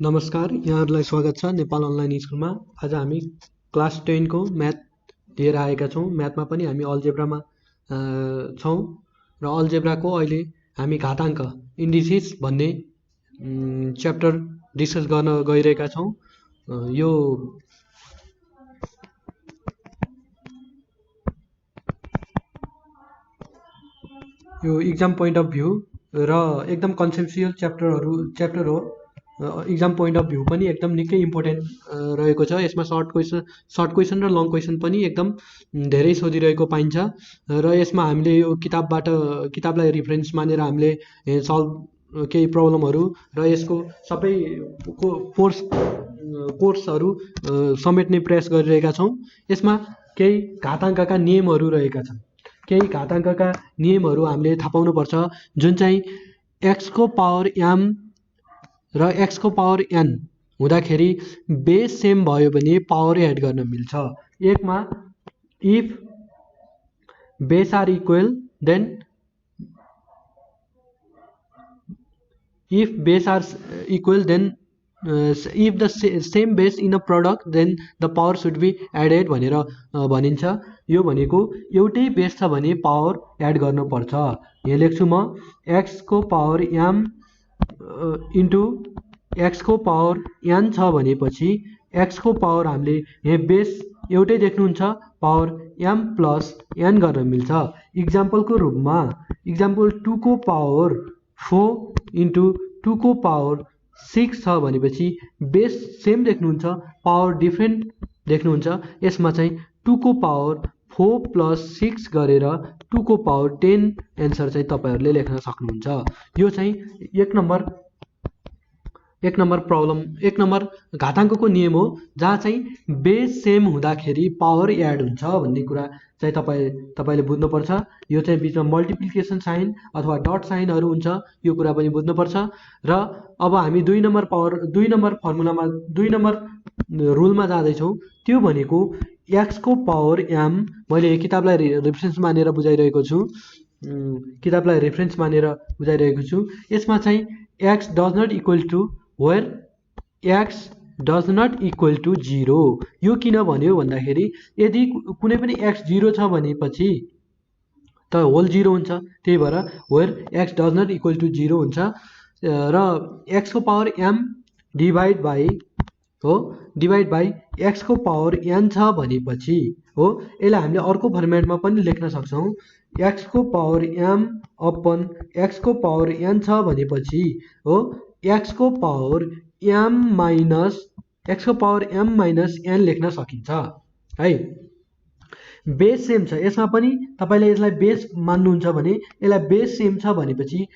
नमस्कार, यहाँहरूलाई स्वागत छ नेपाल अनलाइन स्कुलमा। आज हामी क्लास 10 को म्याथ लिएर आएका छौँ। म्याथमा पनि हामी अल्जेब्रामा छौँ र अल्जेब्राको अहिले हामी घाताङ्क इन्डिसेस भन्ने च्याप्टर डिस्कस गर्न गइरहेका छौँ। यो इक्जाम पोइन्ट अफ भ्यू र एकदम कन्सेप्सुअल च्याप्टर हो। इक्जाम पोइन्ट अफ भ्यू पनि एकदम निकै इम्पोर्टेन्ट रहेको छ। यसमा सर्ट क्वेसन र लङ क्वेसन पनि एकदम धेरै सोधिरहेको पाइन्छ र यसमा हामीले यो किताबलाई रिफरेन्स मानेर हामीले सल्भ केही प्रब्लमहरू र यसको सबै कोर्सहरू समेट्ने प्रयास गरिरहेका छौँ। यसमा केही घाताङ्कका नियमहरू रहेका छन्। केही घाताङ्कका नियमहरू हामीले थाहा पाउनुपर्छ, जुन चाहिँ x को पावर m र x को पावर n हुँदाखेरि बेस सेम भयो भने पावर एड गर्न मिल्छ। एकमा if base are equal then if the same base in a product then the power should be added भनेर भनिन्छ। यो भनेको एउटै बेस छ भने पावर एड गर्नुपर्छ। यहाँ लेख्छु म x को पावर m इन्टु x को पावर n छ भनेपछि x को पावर हामीले यहाँ बेस एउटै देख्नुहुन्छ, पावर m प्लस n गर्न मिल्छ। इक्जाम्पलको रूपमा इक्जाम्पल 2 को पावर 4 इन्टु 2 को पावर 6 छ भनेपछि बेस सेम देख्नुहुन्छ, पावर डिफ्रेन्ट देख्नुहुन्छ। यसमा चाहिँ 2 को पावर 4 प्लस 6 गरेर 2 को पावर 10 एन्सर चाहिँ तपाईहरूले लेख्न सक्नुहुन्छ। यो चाहिँ एक नम्बर घाताङ्कको नियम हो, जहाँ चाहिँ बेस सेम हुँदाखेरि पावर एड हुन्छ भन्ने कुरा चाहिँ तपाईले बुझ्नुपर्छ। यो चाहिँ बिचमा मल्टिप्लिकेसन साइन अथवा डट साइनहरू हुन्छ, यो कुरा पनि बुझ्नुपर्छ। र अब हामी 2 नम्बर फर्मुलामा 2 नम्बर रुलमा जाँदैछौँ। त्यो भनेको x को पावर m, मैले किताबलाई रेफरेन्स मानेर बुझाइरहेको छु। यसमा चाहिँ x does not equal to where x does not equal to 0। यो किन भन्यो भन्दाखेरि यदि कुनै पनि x 0 छ भनेपछि त होल 0 हुन्छ, त्यही भएर where x does not equal to 0 हुन्छ। र x को power m divide by x को पावर n छ भनेपछि हो, यसलाई हामीले अर्को फर्मेटमा पनि लेख्न सक्छौँ। x को पावर m अपन x को पावर n छ भनेपछि हो x को पावर m माइनस n लेख्न सकिन्छ है। बेस सेम छ, यसमा पनि तपाईले यसलाई बेस मान्नुहुन्छ भने यसलाई बेस सेम छ भनेपछि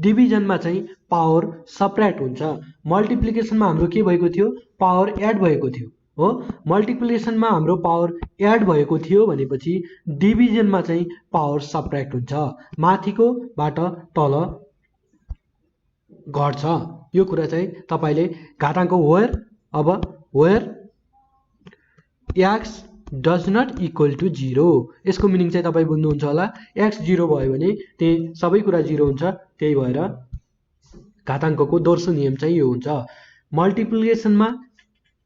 डिभिजनमा चाहिँ पावर सब्ट्र्याक्ट हुन्छ। मल्टिप्लिकेसनमा हाम्रो के भएको थियो, पावर एड भएको थियो हो। मल्टिप्लिकेसनमा हाम्रो पावर एड भएको थियो भनेपछि डिभिजनमा चाहिँ पावर सब्ट्र्याक्ट हुन्छ, माथिको बाट तल घट्छ। यो कुरा चाहिँ तपाईले घाताङ्क where x does not equal to 0, यसको मिनिङ चाहिँ तपाईँ बुझ्नुहुन्छ होला। x 0 भयो भने त्यही सबै कुरा 0 हुन्छ, त्यही भएर घाताङ्कको दोस्रो नियम चाहिँ यो हुन्छ। मल्टिप्लिकेसनमा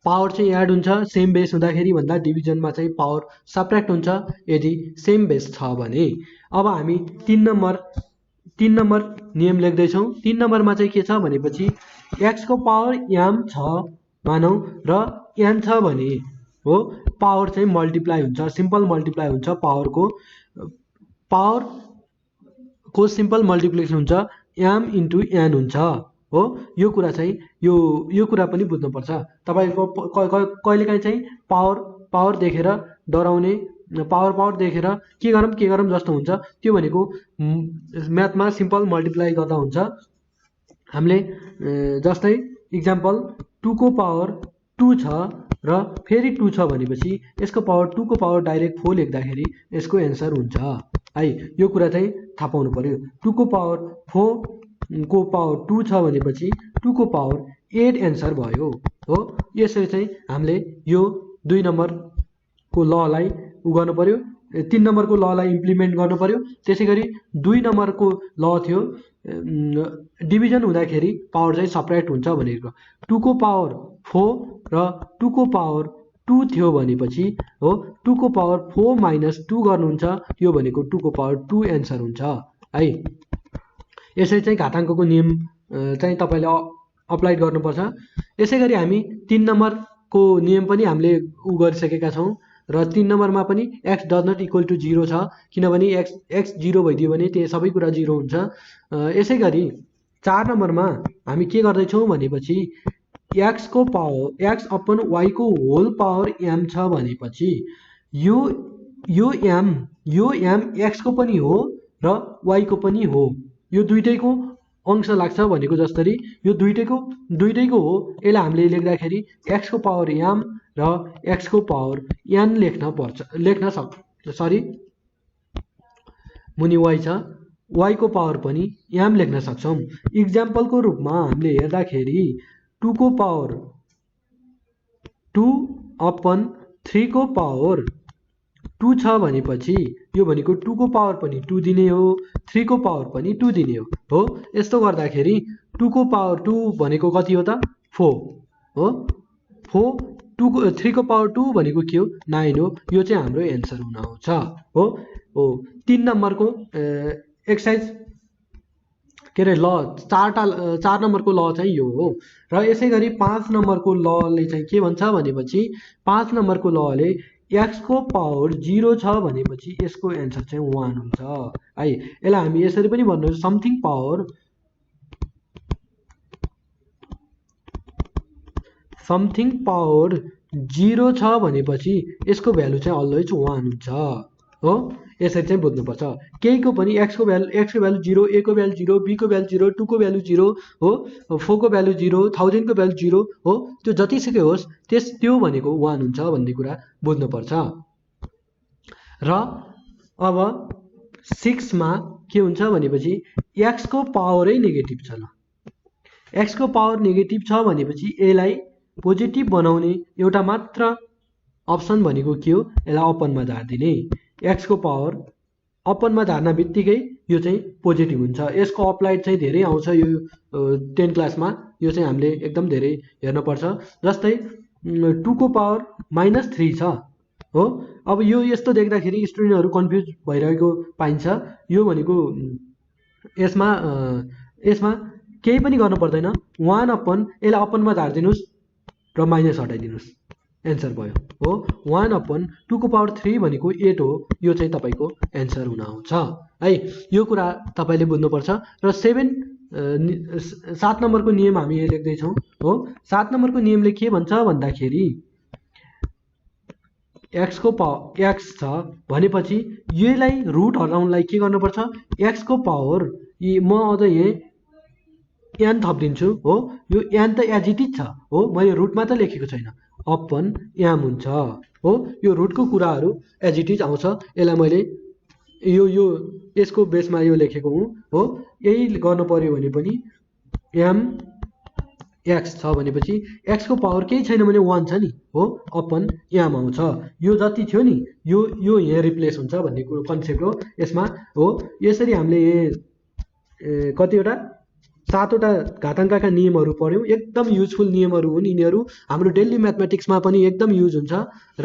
पावर चाहिँ एड हुन्छ सेम बेस हुँदाखेरि भन्दा, डिभिजनमा चाहिँ पावर सब्ट्र्याक्ट हुन्छ यदि सेम बेस छ भने। अब हामी 3 नम्बर नियम लेख्दैछौँ। 3 नम्बरमा चाहिँ के छ भनेपछि x को पावर m छ मानौँ र n छ भने हो, पावर चाहिँ मल्टिप्लाई हुन्छ, सिम्पल मल्टिप्लाई हुन्छ। पावरको सिम्पल मल्टिप्लिकेसन हुन्छ, m इन्टु n हुन्छ हो। यो कुरा चाहिँ यो कुरा पनि बुझ्नुपर्छ। तपाईको कहिलेकाहीँ चाहिँ पावर देखेर डराउने, पावर देखेर के गरौँ जस्तो हुन्छ। त्यो भनेको म्याथमा सिम्पल मल्टिप्लाई गर्दा हुन्छ। हामीले जस्तै इक्जाम्पल 2 को पावर 2 छ र फेरि 2 छ भनेपछि यसको पावर 2 को पावर डाइरेक्ट 4 लेख्दाखेरि यसको एन्सर हुन्छ है। यो कुरा चाहिँ थाहा पाउनु पर्यो। 2 को पावर 4 को पावर 2 छ भनेपछि 2 को पावर 8 एन्सर भयो हो। यसरी चाहिँ हामीले यो 2 नम्बरको ललाई गर्नु पर्यो। 3 नम्बरको ललाई इम्प्लिमेन्ट गर्नु पर्यो। त्यसै गरी 2 नम्बरको ल थियो डिभिजन हुँदाखेरि पावर चाहिँ सपरेट हुन्छ भनेको 2 को पावर 4 र 2 को पावर 2 थियो भनेपछि हो 2 को पावर 4 माइनस 2 गर्नुहुन्छ यो भनेको 2 को पावर 2 एन्सर हुन्छ है। यसरी चाहिँ घाताङ्कको नियम चाहिँ तपाईले अप्लाई गर्नुपर्छ। यसै गरी हामी 3 नम्बरको नियम पनि हामीले गरिसकेका छौं र 3 नम्बरमा पनि x does not equal to 0 छ किनभने x 0 भइदियो भने त्यो सबै कुरा 0 हुन्छ। यसै गरी 4 नम्बरमा हामी के गर्दै छौं भनेपछि x को पावर x अपन y को होल पावर m छ भनेपछि यो m x को पनि हो र y को पनि हो। यो दुईटैको अंश लाग्छ भनेको जसरी यो दुईटैको हो। यसलाई हामीले लेख्दाखेरि x को पावर m र x को पावर n मुनि y छ y को पावर पनि m लेख्न सक्छौं। इक्जाम्पलको रूपमा हामीले हेर्दाखेरि 2 को पावर 2 अपन 3 को पावर 2 छ भनेपछि यो भनेको 2 को पावर पनि 2 दिने हो 3 को पावर पनि 2 दिने हो। यस्तो गर्दाखेरि 2 को पावर 2 भनेको कति हो त 4 हो 3 को पावर 2 भनेको के हो 9 हो। यो चाहिँ हाम्रो एन्सर हुन आउँछ हो 3 नम्बरको एक्सरसाइज के रे ल 4 नम्बरको ल चाहिँ यो हो। र यसै गरी 5 नम्बरको लले चाहिँ के भन्छ भनेपछि 5 नम्बरको लले x को पावर 0 छ भनेपछि यसको एन्सर चाहिँ 1 हुन्छ है। यसलाई हामी यसरी पनि भन्नु समथिङ पावर 0 छ भनेपछि यसको भ्यालु चाहिँ अलवेज 1 हुन्छ हो। यसरी चाहिँ बुझ्नुपर्छ। केहीको पनि x को भ्यालु 0 a को भ्यालु 0 b को भ्यालु 0 2 को भ्यालु 0 हो 4 को भ्यालु 0 1000 को भ्यालु 0 हो त्यो जतिसुकै होस् त्यो भनेको 1 हुन्छ भन्ने कुरा बुझ्नुपर्छ। र अब 6 मा के हुन्छ भनेपछि x को पावरै नेगेटिभ छ ल x को पावर नेगेटिभ छ भनेपछि यसलाई पोजिटिभ बनाउने एउटा मात्र अप्सन भनेको के हो यसलाई अपनमा झार्दिने। x को पावर अपनमा झार्न बित्तिकै यो चाहिँ पोजिटिभ हुन्छ। यसको अप्लाइड चाहिँ धेरै आउँछ यो 10 क्लासमा यो चाहिँ हामीले एकदम धेरै हेर्न पर्छ। जस्तै 2 को पावर -3 छ हो। अब यो यस्तो देख्दाखेरि स्टुडेन्टहरु कन्फ्युज भइरहेको पाइन्छ। यो भनेको यसमा केही पनि गर्नु पर्दैन 1 अपन यसलाई अपनमा झार्दिनुस् र माइनस हटाइदिनुस् एन्सर भयो हो 1 अपन 2 को पावर 3 भनेको 8 हो। यो चाहिँ तपाईको एन्सर हुन आउँछ है। यो कुरा तपाईले बुझ्नुपर्छ। र 7 नम्बरको नियम हामी यहाँ लेख्दै छौं हो। 7 नम्बरको नियमले के भन्छ भन्दाखेरि x को पावर x छ भनेपछि यसलाई रुट हटाउनलाई के गर्नुपर्छ x को पावर म अझ यहाँ n थप्दिन्छु हो। यो n त एज इट इज छ हो मैले रुटमा त लेखेको छैन अपन m हुन्छ हो। यो रुटको कुराहरु एज इट इज आउँछ। यसलाई मैले यो यसको बेसमा यो लेखेको हुँ हो। यही गर्नु पर्यो भने पनि m x छ भनेपछि x को पावर केही छैन भने 1 छ नि हो अपन m आउँछ। यो जति थियो नि यो यहाँ रिप्लेस हुन्छ भन्ने कुरो कन्सेप्ट हो यसमा हो। यसरी हामीले कतिवटा 7 वटा घाताङ्कका नियमहरु पढ्यौं। एकदम युजफुल नियमहरु हुन् यिनीहरु। हाम्रो डेली म्याथमेटिक्समा पनि एकदम युज हुन्छ र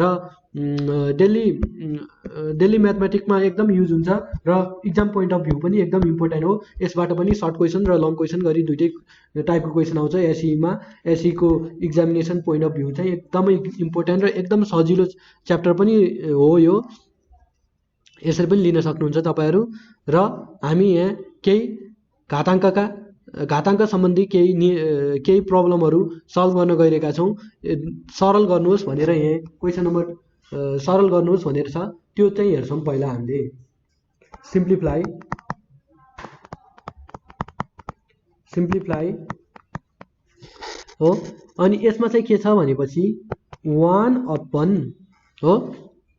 डेली म्याथमेटिक्समा एकदम युज हुन्छ र एक्जाम पोइन्ट अफ भ्यू पनि एकदम इम्पोर्टेन्ट हो। यसबाट पनि सर्ट क्वेशन र लङ क्वेशन गरी दुईटै टाइपको क्वेशन आउँछ। एसई मा एसई को एक्जामिनेसन पोइन्ट अफ भ्यू चाहिँ एकदमै इम्पोर्टेन्ट र एकदम सजिलो च्याप्टर पनि हो यो। यसरी पनि लिन सक्नुहुन्छ तपाईहरु। र हामी यहाँ केही घाताङ्क सम्बन्धी केही प्रब्लमहरु सल्भ गर्न गइरहेका छौं। सरल गर्नुहोस् भनेर यहाँ क्वेशन नम्बर सरल गर्नुहोस् भनेर छ त्यो चाहिँ हेर्छौं। पहिला हामीले सिम्प्लिफाई हो। अनि यसमा चाहिँ के छ भनेपछि 1 अपन हो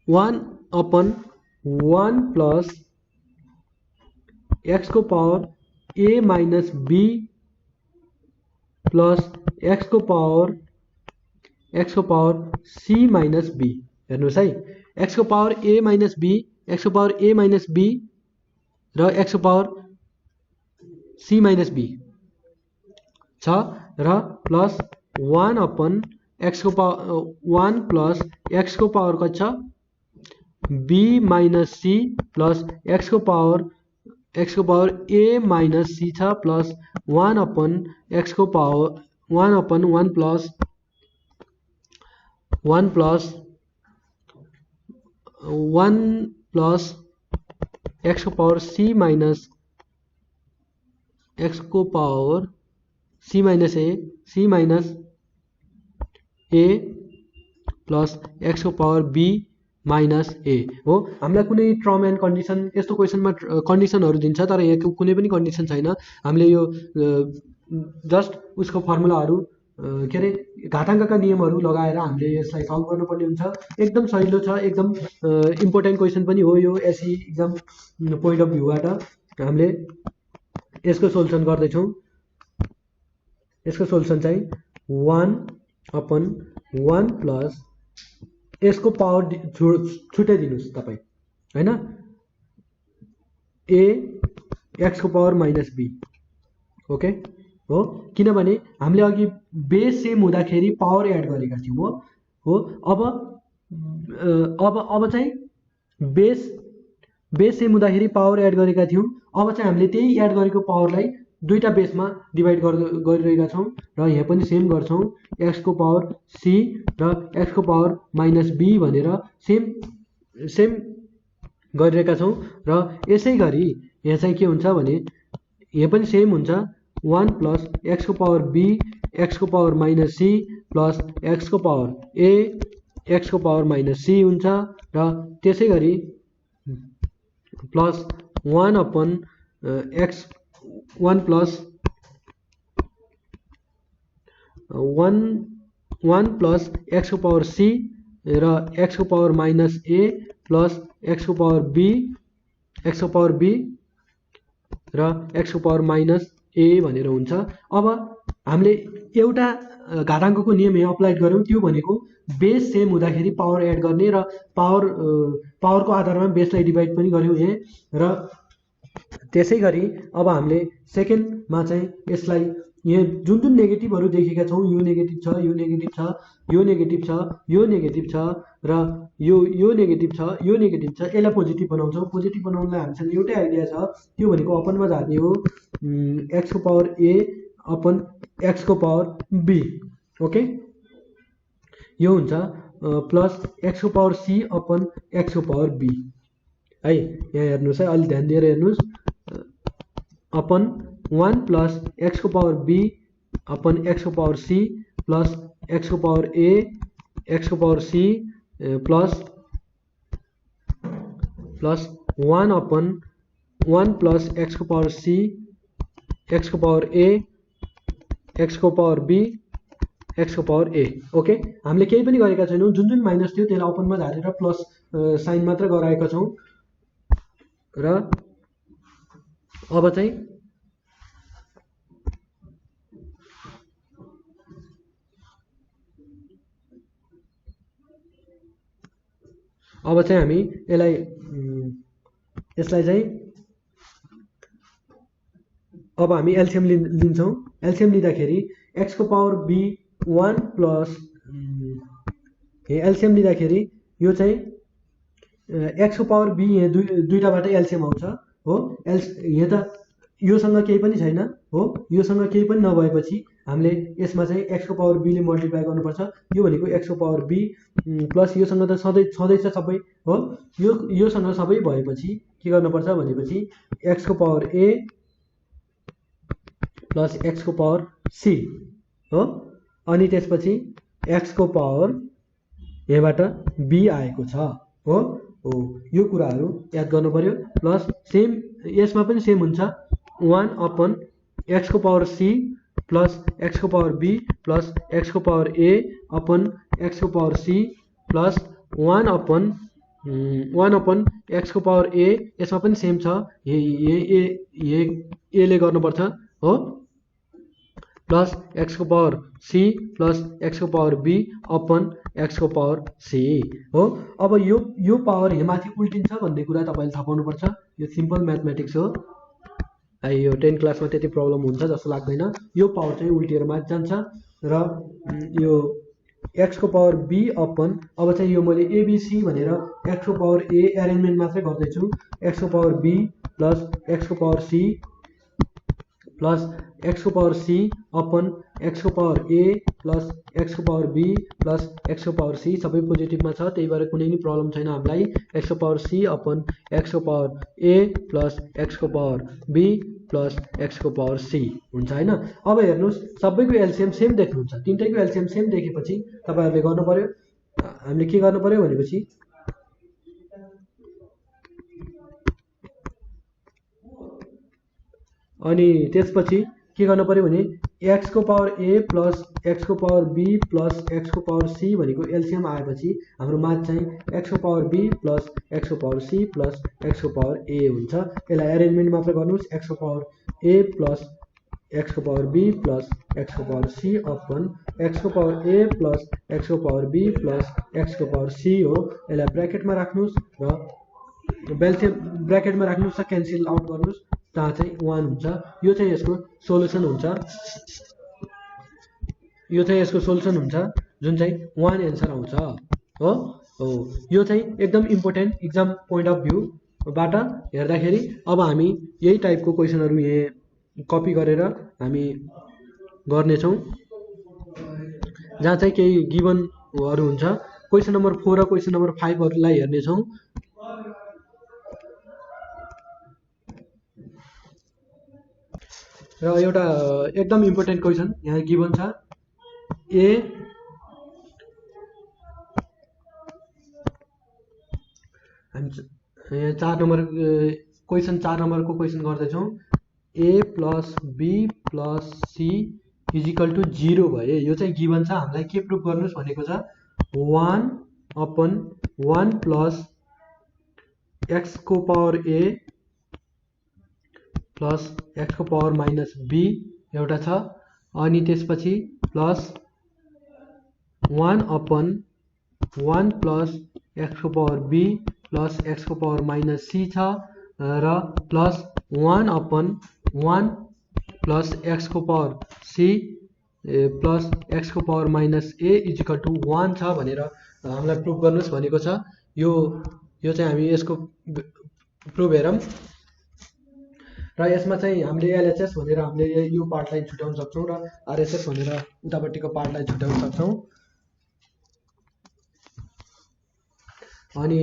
1 अपन 1 प्लस x को power a minus b plus x को पावर c माइनस b हेर्नुहोस् है। x को पावर a माइनस b एक्सको पावर ए माइनस बी र एक्सको पावर सी माइनस बी छ र प्लस 1 अपन एक्सको पावर 1 प्लस एक्सको पावर कति छ बी माइनस सी प्लस एक्सको पावर ए माइनस सी छ प्लस 1 अपन एक्सको पावर 1 अपन 1 प्लस 1 प्लस एक्सको पावर सी माइनस एक्सको power C minus A plus एक्सको पावर बी माइनस ए हो। हामीलाई कुनै टर्म एन्ड कन्डिसन यस्तो क्वेसनमा कन्डिसनहरू दिन्छ तर यहाँ कुनै पनि कन्डिसन छैन। हामीले यो जस्ट उसको फर्मुलाहरू के अरे घाताङ्कका नियमहरू लगाएर हामीले यसलाई सल्भ गर्नुपर्ने हुन्छ। एकदम सजिलो छ, एकदम इम्पोर्टेन्ट क्वेसन पनि हो यो एसई एक्जाम पोइन्ट अफ भ्यूबाट। हामीले यसको सोल्युसन गर्दैछौँ। यसको सोल्युसन चाहिँ 1 अपन 1 प्लस यसको पावर छुट्याइदिनुहोस् तपाईँ होइन, ए एक्सको पावर माइनस बी ओके हो। किनभने हामीले अघि बेस सेम हुँदाखेरि पावर एड गरेका थियौँ हो। अब चाहिँ बेस सेम हुँदाखेरि पावर एड गरेका थियौँ। अब चाहिँ हामीले त्यही एड गरेको पावरलाई दुईटा बेसमा डिभाइड गरिरहेका छौँ र यहाँ पनि सेम गर्छौँ। एक्सको पावर सी र एक्सको पावर माइनस बी भनेर सेम गरिरहेका छौँ र यसै गरी यहाँ चाहिँ के हुन्छ भने यहाँ पनि सेम हुन्छ 1 प्लस एक्सको पावर बी एक्सको पावर माइनस सी प्लस एक्सको पावर ए एक्सको पावर माइनस सी हुन्छ र त्यसै गरी plus 1 upon X 1 plus 1 plus एक्सको पावर सी र एक्सको पावर माइनस ए प्लस एक्सको पावर बी र एक्सको पावर माइनस ए भनेर हुन्छ। अब हामीले एउटा घाताङ्कको नियम यहाँ अप्लाई गऱ्यौँ, त्यो भनेको बेस सेम हुँदाखेरि पावर एड गर्ने र पावरको आधारमा बेसलाई डिभाइड पनि गऱ्यौँ यहाँ र त्यसै गरी अब हामीले सेकेन्डमा चाहिँ यसलाई यहाँ जुन नेगेटिभहरू देखेका छौँ, यो नेगेटिभ छ, यो नेगेटिभ छ, यो नेगेटिभ छ, यो नेगेटिभ छ र यो नेगेटिभ छ, यो नेगेटिभ छ, यसलाई पोजिटिभ बनाउँछौँ। पोजिटिभ बनाउनलाई हामीसँग एउटै आइडिया छ, त्यो भनेको अपनमा झार्ने हो एक्सको पावर ए अपन एक्सको पावर बी ओके। यो हुन्छ प्लस एक्सको पावर सी अपन एक्सको पावर बी है। यहाँ हेर्नुहोस् है, अलि ध्यान दिएर हेर्नुहोस्। अपन 1 प्लस एक्सको पावर बी अपन एक्सको पावर सी प्लस एक्सको पावर ए एक्सको power C plus 1 upon 1 plus एक्सको पावर सी एक्सको पावर ए एक्सको पावर बी एक्सको पावर ए ओके। हामीले केही पनि गरेका छैनौँ, जुन माइनस थियो त्यसलाई अपनमा झारेर प्लस साइन मात्र गराएका छौँ र अब चाहिँ हामी यसलाई चाहिँ अब हामी एलसीएम लिन्छौँ। एलसीएम लिँदाखेरि एक्सको पावर बी 1 प्लस एलसीएम लिँदाखेरि यो चाहिँ एक्सको पावर बी यहाँ दुईटाबाट एलसीएम आउँछ हो। यहाँ त योसँग केही पनि छैन हो, योसँग केही पनि नभएपछि हामीले यसमा चाहिँ एक्सको पावर बीले मल्टिप्लाई गर्नुपर्छ। यो भनेको एक्सको पावर बी प्लस योसँग त छँदैछ सबै हो, योसँग सबै भएपछि के गर्नुपर्छ भनेपछि एक्सको पावर ए प्लस एक्सको पावर सी हो। अनि त्यसपछि एक्सको पावर यहाँबाट बी आएको छ हो। यो कुराहरू याद गर्नु पर्यो। प्लस सेम यसमा पनि सेम हुन्छ 1 अपन एक्सको पावर सी प्लस एक्सको पावर बी प्लस एक्सको पावर ए अपन एक्सको पावर सी प्लस 1 अपन एक्सको पावर ए, यसमा पनि सेम छ, एले गर्नुपर्छ हो। प्लस एक्सको पावर सी प्लस एक्सको पावर बी अपन एक्सको पावर सी हो। अब यो पावर माथि उल्टिन्छ भन्ने कुरा तपाईँले थाहा पाउनुपर्छ। यो सिम्पल म्याथमेटिक्स हो। यो 10 क्लासमा त्यति प्रब्लम हुन्छ जस्तो लाग्दैन। यो पावर चाहिँ उल्टिएर माथि जान्छ र यो एक्सको पावर बी अपन अब चाहिँ यो मैले एबिसी भनेर एक्सको पावर ए एरेन्जमेन्ट मात्रै गर्दैछु। एक्सको पावर बी प्लस एक्सको पावर सी प्लस एक्सको पावर सी अपन एक्सको पावर ए प्लस एक्सको पावर बी प्लस एक्सको पावर सी सबै पोजिटिभमा छ, त्यही भएर कुनै पनि प्रब्लम छैन हामीलाई। एक्सको पावर सी अपन एक्सको पावर ए प्लस एक्सको पावर बी प्लस एक्सको पावर सी हुन्छ होइन। अब हेर्नुहोस् सबैको एलसिएम सेम देख्नुहुन्छ, तिनटैको एलसिएम सेम देखेपछि तपाईँहरूले गर्नु पर्यो, हामीले के गर्नु पर्यो भनेपछि अनि त्यसपछि के गर्नु पर्यो भने एक्सको पावर ए प्लस एक्सको पावर बी प्लस एक्सको पावर सी भनेको एलसिएम आएपछि हाम्रो माथ चाहिँ एक्सको पावर बी प्लस एक्सको पावर सी प्लस एक्सको पावर ए हुन्छ। यसलाई एरेन्जमेन्ट मात्र गर्नुहोस्। एक्सको पावर ए प्लस एक्सको पावर बी प्लस एक्सको पावर सी अपन एक्सको पावर ए प्लस एक्सको पावर बी प्लस एक्सको पावर सी हो। यसलाई ब्र्याकेटमा राख्नुहोस् र ब्र्याकेटमा राख्नुहोस् र क्यान्सल आउट गर्नुहोस्, जहाँ चाहिँ 1 हुन्छ। यो चाहिँ यसको सोलुसन हुन्छ, यो चाहिँ यसको सोलुसन हुन्छ जुन चाहिँ 1 एन्सर आउँछ हो। यो चाहिँ एकदम इम्पोर्टेन्ट इक्जाम पोइन्ट अफ भ्यूबाट हेर्दाखेरि अब हामी यही टाइपको क्वेसनहरू यहाँ कपी गरेर हामी गर्नेछौँ, जहाँ चाहिँ केही गिभनहरू हुन्छ। क्वेसन नम्बर 4 र क्वेसन नम्बर 5हरूलाई हेर्नेछौँ। र एउटा एकदम इम्पोर्टेन्ट क्वेसन यहाँ गिभन छ। ए हामी 4 नम्बर क्वेसन 4 नम्बरको क्वेसन गर्दैछौँ। A plus B plus C equal to 0 भए यो चाहिँ गिभन छ। हामीलाई के प्रुभ गर्नुहोस् भनेको छ 1 अपन 1 प्लस एक्सको पावर ए प्लस एक्सको पावर माइनस बी एउटा छ, अनि त्यसपछि प्लस 1 अपन 1 प्लस एक्सको पावर बी प्लस एक्सको पावर माइनस सी छ, र प्लस 1 अपन 1 प्लस एक्सको पावर सी प्लस एक्सको power minus A equal to 1 छ भनेर हामीलाई प्रुभ गर्नुहोस् भनेको छ। यो चाहिँ हामी यसको प्रुभ हेरौँ र यसमा चाहिँ हामीले एलएचएस भनेर हामीले यो पार्टलाई छुट्याउन सक्छौँ र आरएचएस भनेर उतापट्टिको पार्टलाई छुट्याउन सक्छौँ। अनि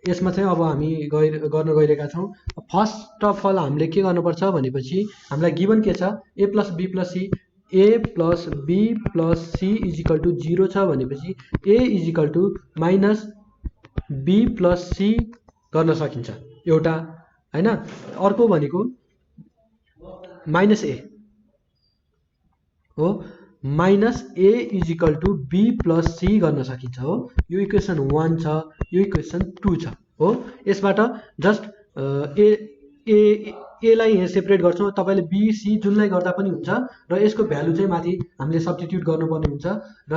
यसमा चाहिँ अब हामी गर्न गइरहेका छौँ। फर्स्ट अफ अल हामीले के गर्नुपर्छ भनेपछि हामीलाई गिभन के छ A plus B plus C, A plus B plus C equal to 0 छ भनेपछि A equal to minus B plus C गर्न सकिन्छ एउटा हैन। अर्को भनेको माइनस ए हो, minus A equal to B plus C गर्न सकिन्छ हो। यो इक्वेसन 1 छ, यो इक्वेसन 2 छ हो। यसबाट जस्ट एलाई यहाँ सेपरेट गर्छौँ। तपाईँले बी सी जुनलाई गर्दा पनि हुन्छ र यसको भ्यालु चाहिँ माथि हामीले सब्स्टिट्युट गर्नुपर्ने हुन्छ र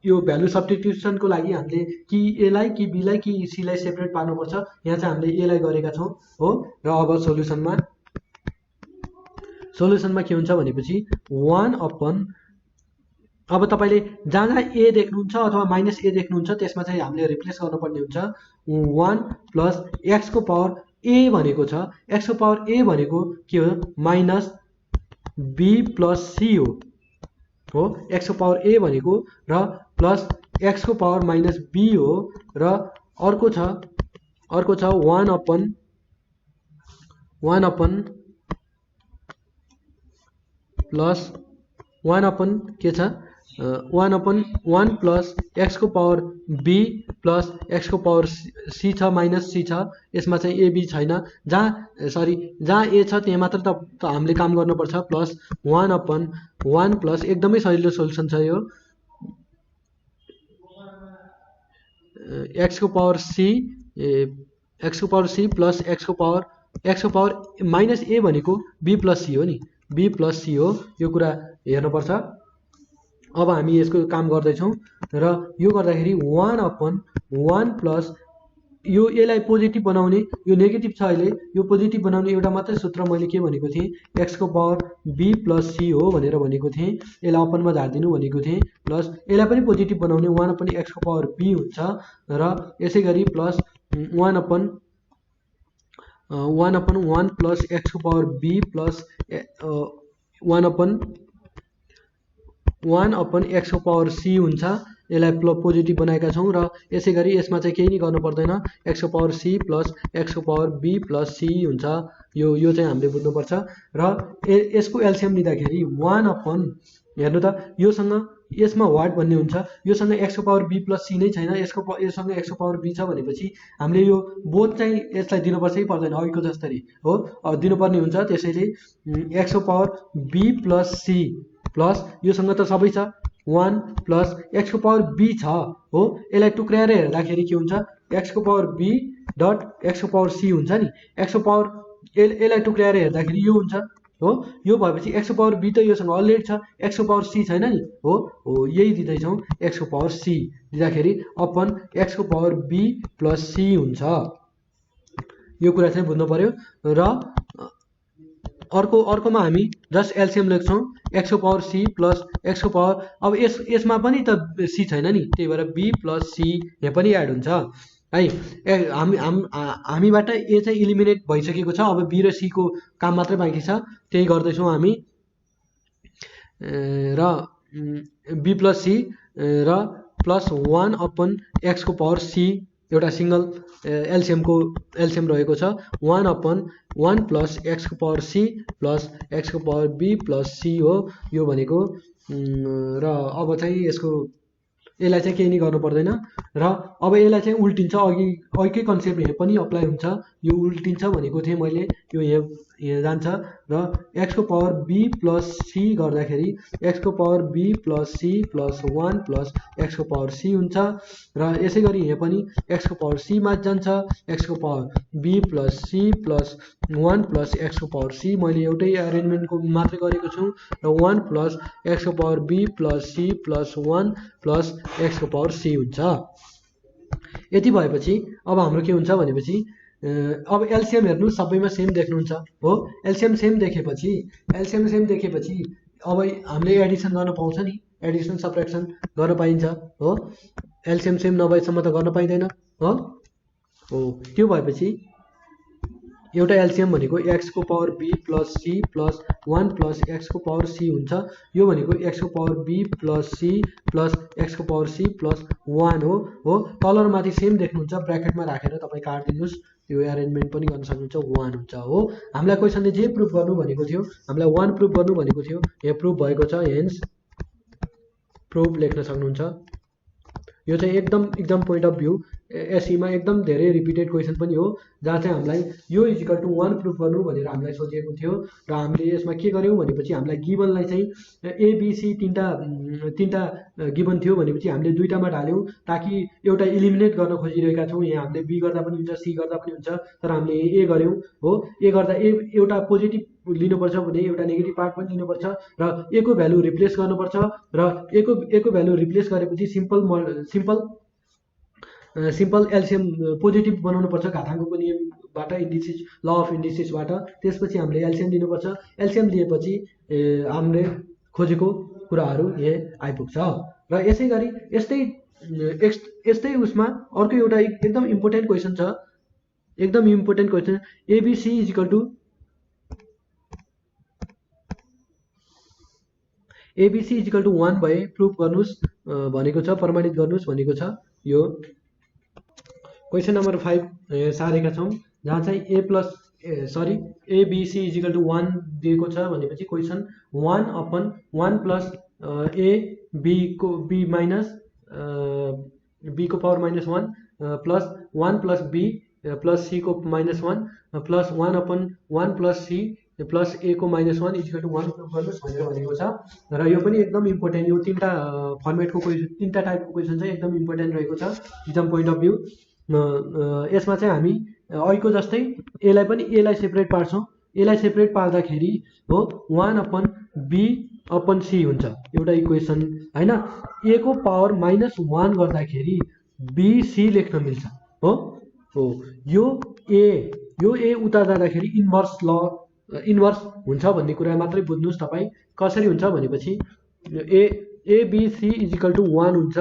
यो भ्यालु सब्स्टिट्युसनको लागि हामीले कि एलाई कि बीलाई कि सीलाई सेपरेट पार्नुपर्छ। यहाँ चाहिँ हामीले एलाई गरेका छौँ हो। र अब सोलुसनमा के हुन्छ भनेपछि 1 अपन अब तपाईँले जहाँ जहाँ ए देख्नुहुन्छ अथवा माइनस ए देख्नुहुन्छ त्यसमा चाहिँ हामीले रिप्लेस गर्नुपर्ने हुन्छ। 1 प्लस एक्सको पावर ए भनेको छ, एक्सको पावर ए भनेको के हो माइनस बी प्लस सी हो एक्सको पावर ए भनेको, र प्लस एक्सको पावर माइनस बी हो, र अर्को छ 1 अपन प्लस 1 अपन के छ 1 अपन 1 प्लस एक्सको पावर बी प्लस एक्सको पावर सी छ माइनस सी छ। यसमा चाहिँ एबी छैन, जहाँ ए छ त्यहाँ मात्र त हामीले काम गर्नुपर्छ। प्लस 1 अपन 1 प्लस एकदमै सजिलो सोल्युसन छ यो एक्सको पावर सी प्लस एक्सको पावर एक्सको पावर माइनस ए भनेको बी प्लस सी हो नि, बी प्लस सी हो, यो कुरा हेर्नुपर्छ। अब हामी यसको काम गर्दैछौँ र यो गर्दाखेरि 1/1 प्लस यो यसलाई पोजिटिभ बनाउने, यो नेगेटिभ छ अहिले, यो पोजिटिभ बनाउने एउटा मात्रै सूत्र मैले के भनेको थिएँ, एक्सको पावर बी प्लस सी हो भनेर भनेको थिएँ। यसलाई अपनमा झारिदिनु भनेको थिएँ, प्लस यसलाई पनि पोजिटिभ बनाउने 1/एक्सको पावर बी हुन्छ र यसै गरी प्लस 1/1 प्लस एक्सको पावर बी प्लस 1/1 एक्सको पावर सी हुन्छ। यसलाई पोजिटिभ बनाएका छौँ र यसै गरी यसमा चाहिँ केही नै गर्नु पर्दैन, एक्सको पावर सी प्लस एक्सको पावर बी प्लस सी हुन्छ। यो चाहिँ हामीले बुझ्नुपर्छ र यसको एलसिएम लिँदाखेरि 1/, हेर्नु त योसँग यसमा वाट भन्ने हुन्छ, योसँग एक्सको पावर बी प्लस सी नै छैन, योसँग एक्सको पावर बी छ भनेपछि हामीले यो बोथ चाहिँ यसलाई दिनुपर्छ कि पर्दैन, अघिको जस्तै हो दिनुपर्ने हुन्छ। त्यसैले एक्सको power B plus C plus योसँग त सबै छ 1 प्लस एक्सको पावर बी छ हो, यसलाई टुक्राएर हेर्दाखेरि के हुन्छ, एक्सको पावर बी डट एक्सको पावर सी हुन्छ नि, एक्सको पावर यसलाई टुक्राएर हेर्दाखेरि यो हुन्छ हो, यो भएपछि एक्सको पावर बी त योसँग अलरेडी छ, एक्सको पावर सी छैन नि हो, यही दिँदैछौँ, एक्सको पावर सी दिँदाखेरि अपन एक्सको पावर बी प्लस सी हुन्छ। यो कुरा चाहिँ बुझ्नु पर्यो र अर्कोमा हामी जस्ट एलसिएम लेख्छौँ, एक्सको पावर सी प्लस एक्सको पावर, अब यसमा पनि त सी छैन नि, त्यही भएर बी प्लस सी यहाँ पनि एड हुन्छ है। हामीबाट ए चाहिँ इलिमिनेट भइसकेको छ, अब बी र सी को काम मात्रै बाँकी छ, त्यही गर्दैछौँ हामी र बी प्लस सी र प्लस 1/एक्सको पावर सी एउटा सिंगल एलसिएम रहेको छ, 1/1 प्लस एक्सको पावर सी प्लस एक्सको पावर बी प्लस सी हो यो भनेको। र अब चाहिँ यसलाई चाहिँ केही नै गर्नु पर्दैन र अब यसलाई चाहिँ उल्टिन्छ, अघिकै कन्सेप्ट यहाँ पनि अप्लाई हुन्छ, यो उल्टिन्छ भनेको थिएँ मैले, यो यहाँ जान्छ र एक्सको पावर बी प्लस सी गर्दाखेरि एक्सको power B plus C plus 1 plus एक्सको पावर सी हुन्छ र यसै गरी यहाँ पनि एक्सको पावर सी मा जान्छ, एक्सको power B plus C plus 1 plus एक्सको पावर सी, मैले एउटै एरेन्जमेन्टको मात्रै गरेको छु र 1 प्लस एक्सको power B plus C plus 1 plus एक्सको पावर सी हुन्छ। यति भएपछि अब हाम्रो के हुन्छ भनेपछि अब एलसिएम हेर्नु सबैमा सेम देख्नुहुन्छ हो, एलसिएम सेम देखेपछि अब हामीले एडिसन गर्न पाउँछ नि, एडिसन सब्ट्र्याक्सन गर्न पाइन्छ हो, एलसिएम सेम नभएसम्म त गर्न पाइँदैन हो। त्यो भएपछि एउटा एलसिएम भनेको एक्सको power B plus C plus 1 plus एक्सको पावर सी हुन्छ, यो भनेको एक्सको power B plus C plus एक्सको पावर सी प्लस 1 हो। तल र माथि सेम देख्नुहुन्छ, ब्र्याकेटमा राखेर तपाईँ काटिदिनुहोस्, यो एरेन्जमेन्ट पनि गर्न सक्नुहुन्छ, 1 हुन्छ हो। हामीलाई क्वेसनले जे प्रुफ गर्नु भनेको थियो, हामीलाई 1 प्रुफ गर्नु भनेको थियो, यहाँ प्रुफ भएको छ, हेन्स प्रुफ लेख्न सक्नुहुन्छ। यो चाहिँ एकदम पोइन्ट अफ भ्यू एसईमा एकदम धेरै रिपिटेड क्वेसन पनि हो, जहाँ चाहिँ हामीलाई यो इजिकल टु 1 प्रुफ गर्नु भनेर हामीलाई सोधिएको थियो र हामीले यसमा के गर्यौँ भनेपछि हामीलाई गिभनलाई चाहिँ एबिसी तीनटा गिभन थियो भनेपछि हामीले दुईटामा ढाल्यौँ, ताकि एउटा इलिमिनेट गर्न खोजिरहेका छौँ, यहाँ हामीले बी गर्दा पनि हुन्छ, सी गर्दा पनि हुन्छ, तर हामीले ए गर्यौँ हो। ए गर्दा एउटा पोजिटिभ लिनुपर्छ भने एउटा नेगेटिभ पार्ट पनि लिनुपर्छ र ए को भ्यालु रिप्लेस गर्नुपर्छ र ए को भ्यालु रिप्लेस गरेपछि सिम्पल एलसिएम पोजिटिभ बनाउनु पर्छ घाताङ्कको नियमबाट, इन्डिसिस ल अफ इन्डिसिसबाट, त्यसपछि हामीले एलसिएम लिनुपर्छ। एलसिएम लिएपछि हामीले खोजेको कुराहरू यहाँ आइपुग्छ र यसै गरी यस्तै उसमा अर्को एउटा एकदम इम्पोर्टेन्ट क्वेसन छ, ABC equal to ABC equal to 1 भए प्रुफ गर्नुहोस् भनेको छ, प्रमाणित गर्नुहोस् भनेको छ। यो क्वेसन नम्बर 5 सारेका छौँ, जहाँ चाहिँ एबिसी इजिकल टु 1 दिएको छ भनेपछि question 1/1 plus A B minus B को power -1 plus 1 plus B plus C को -1 plus 1/1 plus C plus A को -1 इजिकल टु 1 प्रुफ गर्नुहोस् भनेर भनेको छ र यो पनि एकदम इम्पोर्टेन्ट, यो तीनटा फर्मेटको क्वेसन, तीनटा टाइपको क्वेसन चाहिँ एकदम इम्पोर्टेन्ट रहेको छ, एकदम पोइन्ट अफ भ्यू। यसमा चाहिँ हामी ऐको जस्तै एलाई पनि एलाई सेपरेट पार्छौँ। एलाई सेपरेट पार्दाखेरि हो 1/b/c हुन्छ एउटा इक्वेसन हैन। ए को पावर -1 गर्दाखेरि bc लेख्न मिल्छ हो। यो ए उता जाँदाखेरि इन्भर्स हुन्छ भन्ने कुरा मात्रै बुझ्नुस् तपाईँ। कसरी हुन्छ भनेपछि एबिसी इजिकल टु 1 हुन्छ।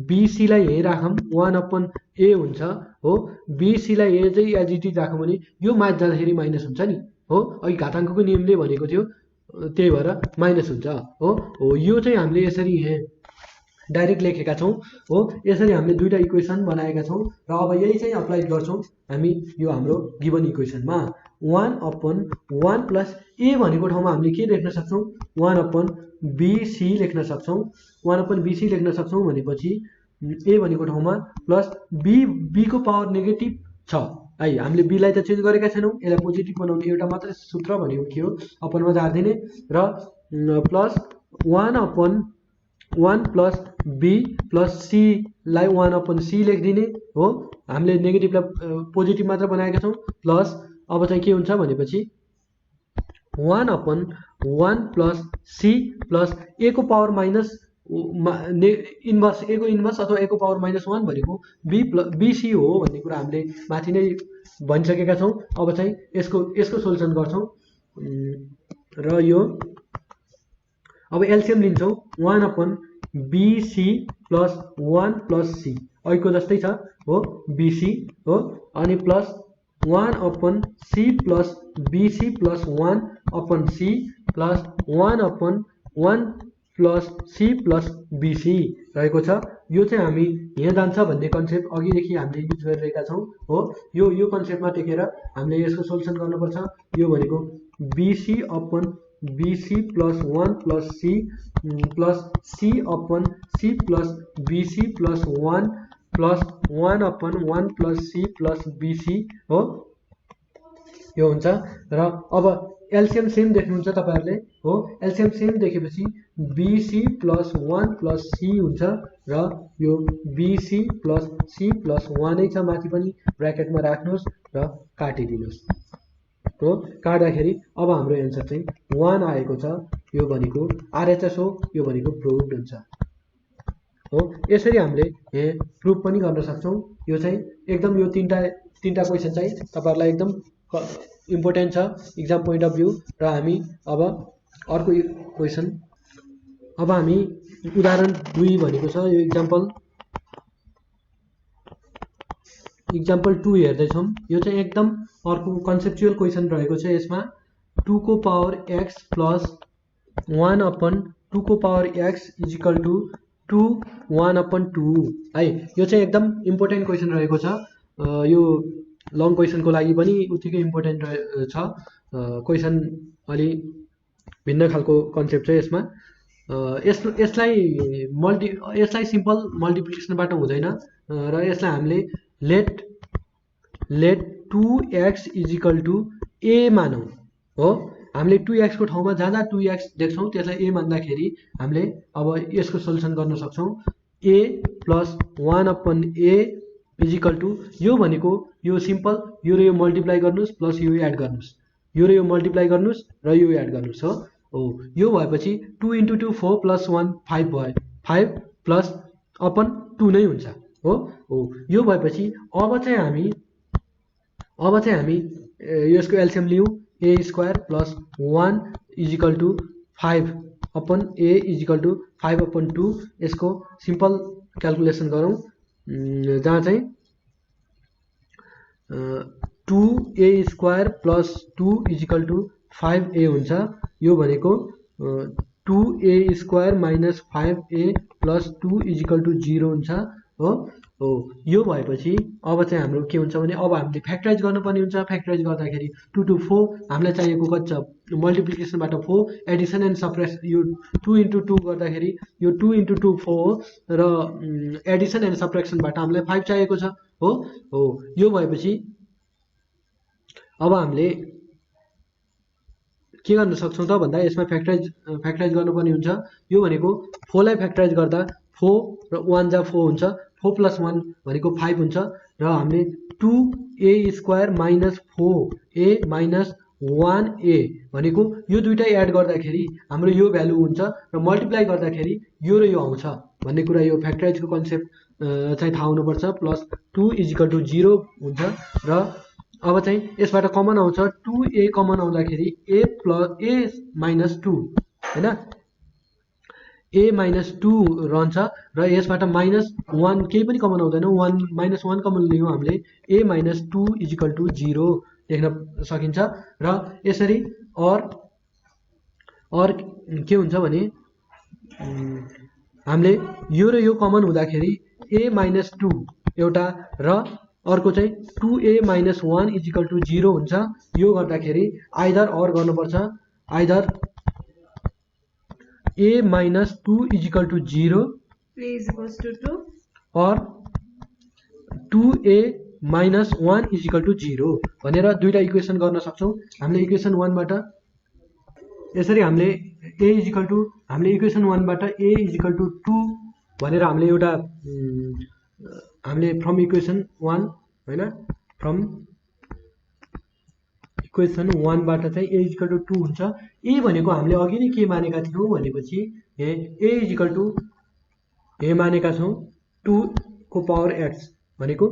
बीसीलाई यहीँ राखौँ 1/a हुन्छ हो। बीसीलाई ए चाहिँ एज इट इज राखौँ भने यो माथि जाँदाखेरि माइनस हुन्छ नि हो। अघि घाताङ्कको नियमले भनेको थियो त्यही भएर माइनस हुन्छ हो। यो चाहिँ हामीले यसरी यहाँ डाइरेक्ट लेखेका छौँ हो। यसरी हामीले दुईटा इक्वेसन बनाएका छौँ र अब यही चाहिँ अप्लाई गर्छौँ हामी यो हाम्रो गिभन इक्वेसनमा। 1/1 प्लस ए भनेको ठाउँमा हामीले के लेख्न सक्छौँ 1/bc लेख्न सक्छौँ। 1/bc लेख्न सक्छौँ भनेपछि ए भनेको ठाउँमा प्लस बी को पावर नेगेटिभ छ है। हामीले बीलाई त चेन्ज गरेका छैनौँ, यसलाई पोजिटिभ बनाउने एउटा मात्रै सूत्र भनेको के हो अपनमा झारिदिने र plus 1/1 plus B plus C लाई 1/c लेखिदिने हो। हामीले नेगेटिभलाई पोजिटिभ मात्र बनाएका छौँ। प्लस अब चाहिँ के हुन्छ भनेपछि 1/1 प्लस सी प्लस ए को पावर माइनस इन्भर्स ए को इन्भर्स अथवा ए को पावर -1 भनेको बीसी हो भन्ने कुरा हामीले माथि नै भनिसकेका छौँ। अब चाहिँ यसको सोल्युसन गर्छौँ र यो अब एलसिएम लिन्छौँ 1/bc प्लस 1 प्लस सी ऐको जस्तै छ हो बीसी हो। अनि plus 1/c plus bc plus 1/c plus 1/1 plus C plus BC रहेको छ। यो चाहिँ हामी यहाँ जान्छ भन्ने कन्सेप्ट अघिदेखि हामीले युज गरिरहेका छौँ हो। यो कन्सेप्टमा टेकेर हामीले यसको सोल्युसन गर्नुपर्छ। यो भनेको bc plus 1 plus C plus c/c plus bc plus 1 plus 1/1 plus C plus BC हो यो हुन्छ। र अब एलसिएम सेम देख्नुहुन्छ तपाईँहरूले हो। एलसिएम सेम देखेपछि बीसी प्लस 1 प्लस सी हुन्छ र यो बीसी प्लस सी प्लस 1 छ माथि पनि ब्र्याकेटमा राख्नुहोस् र काटिदिनुहोस् हो। काट्दाखेरि अब हाम्रो एन्सर चाहिँ 1 आएको छ। यो भनेको आरएचएस हो, यो भनेको प्रुभड हुन्छ हो। यसरी हामीले प्रुभ पनि गर्न सक्छौँ। यो चाहिँ एकदम यो तीनटा क्वेसन चाहिँ तपाईँहरूलाई एकदम इम्पोर्टेन्ट छ इक्जाम पोइन्ट अफ भ्यू। र हामी अब अर्को क्वेसन अब हामी उदाहरण 2 भनेको छ यो इक्जाम्पल 2 हेर्दैछौँ। यो चाहिँ एकदम अर्को कन्सेप्चुअल क्वेसन रहेको छ। यसमा 2 को पावर x प्लस 1/2 को पावर x इजिकल टु 2 1/2 है। यो चाहिँ एकदम इम्पोर्टेन्ट क्वेसन रहेको छ। यो लङ क्वेसनको लागि पनि उत्तिकै इम्पोर्टेन्ट छ। क्वेसन अलि भिन्न खालको कन्सेप्ट छ यसमा। यसलाई सिम्पल मल्टिप्लिकेसनबाट हुँदैन र यसलाई हामीले late 2x equal to a मानौँ हो। हामीले 2x को ठाउँमा जहाँ 2x देख्छौँ त्यसलाई a मान्दाखेरि हामीले अब यसको सोल्युसन गर्न सक्छौँ। a plus 1/a equal to यो भनेको यो सिम्पल यो र यो मल्टिप्लाई गर्नुहोस् प्लस यो एड गर्नुहोस्, यो र यो मल्टिप्लाई गर्नुहोस् र यो एड गर्नुहोस् हो। यो भएपछि 2 × 2 4 प्लस 1 5 भयो। 5 प्लस अपन 2 नै हुन्छ हो। यो भएपछि अब चाहिँ हामी यसको एलसिएम लियौँ a² plus 1 equal to 5/a equal to 5/2 यसको सिम्पल क्यालकुलेसन गरौँ जहाँ चाहिँ 2a² plus 2 equal to 5a हुन्छ। यो भनेको 2a² minus 5a plus 2 equal to 0 हुन्छ हो। यो भएपछि अब चाहिँ हाम्रो के हुन्छ भने अब हामीले फ्याक्टराइज गर्नुपर्ने हुन्छ। फ्याक्टराइज गर्दाखेरि 2 to 4 हामीलाई चाहिएको कति छ मल्टिप्लिकेसनबाट 4 एडिसन एन्ड सब्ट्र्याक्सन यो 2 × 2 गर्दाखेरि यो 2 × 2 4 र एडिसन एन्ड सब्ट्र्याक्सनबाट हामीलाई 5 चाहिएको छ हो। यो भएपछि अब हामीले के गर्न सक्छौँ त भन्दा यसमा फ्याक्टराइज गर्नुपर्ने हुन्छ। यो भनेको 4 लाई फ्याक्टराइज गर्दा 4 र 1 जा 4 हुन्छ। 4 प्लस 1 भनेको 5 हुन्छ र हामीले 2a² minus 4a minus 1a भनेको यो दुईटा एड गर्दाखेरि हाम्रो यो भ्यालु हुन्छ र मल्टिप्लाई गर्दाखेरि यो र यो आउँछ भन्ने कुरा यो फ्याक्टराइजको कन्सेप्ट चाहिँ थाहा हुनुपर्छ। प्लस 2 = 0 हुन्छ र अब चाहिँ यसबाट कमन आउँछ 2a कमन आउँदाखेरि a माइनस 2 हैन a माइनस 2 रहन्छ र यसबाट माइनस 1 केही पनि कमन आउँदैन 1 कमन लियौँ हामीले a माइनस 2 = 0 लेख्न सकिन्छ र यसरी और के हुन्छ भने हामीले यो र यो कमन हुँदाखेरि a माइनस 2 एउटा र अर्को चाहिँ 2a माइनस 1 = 0 हुन्छ। यो गर्दाखेरि आइदर और गर्नुपर्छ either a minus 2 = 0 a is equals to 2 or 2a minus 1 = 0 भनेर दुईटा इक्वेसन गर्न सक्छौं। हामीले इक्वेसन 1 बाट यसरी हामीले इक्वेसन 1 बाट a = 2 भनेर हामीले एउटा हामीले फ्रम इक्वेसन 1 हैन फ्रम इक्वेसन 1 बाट चाहिँ a = 2 हुन्छ। a भनेको हामीले अघि नै के मानेका थियौं भनेपछि a मानेका छौं 2 को पावर x भनेको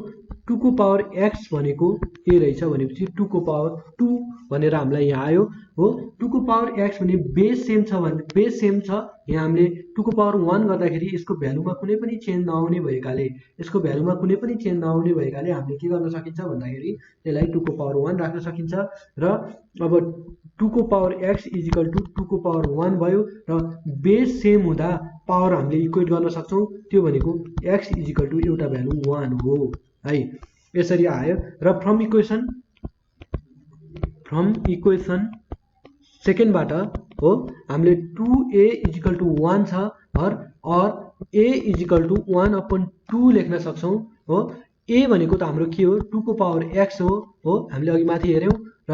2 को पावर x भनेको a रहेछ भनेपछि 2 को पावर 2 भनेर हामीलाई यहाँ आयो हो। 2 को पावर x भने बेस सेम छ यहाँ हामीले 2 को पावर 1 गर्दाखेरि यसको भ्यालुमा कुनै पनि चेन्ज नआउने भएकाले हामीले के गर्न सकिन्छ भन्दाखेरि यसलाई 2 को पावर 1 राख्न सकिन्छ र अब 2 को पावर x = 2 को पावर 1 भयो र बेस सेम हुँदा पावर हामीले इक्वेट गर्न सक्छौं त्यो भनेको x = एउटा भ्यालु 1 हो है। यसरी आयो र फ्रम इक्वेसन सेकेन्ड बाट हो हामीले 2a = 1 छ और a = 1/2 लेख्न सक्छौं हो। a भनेको त हाम्रो के हो 2 को पावर x हो हामीले अघि माथि हेर्यौं र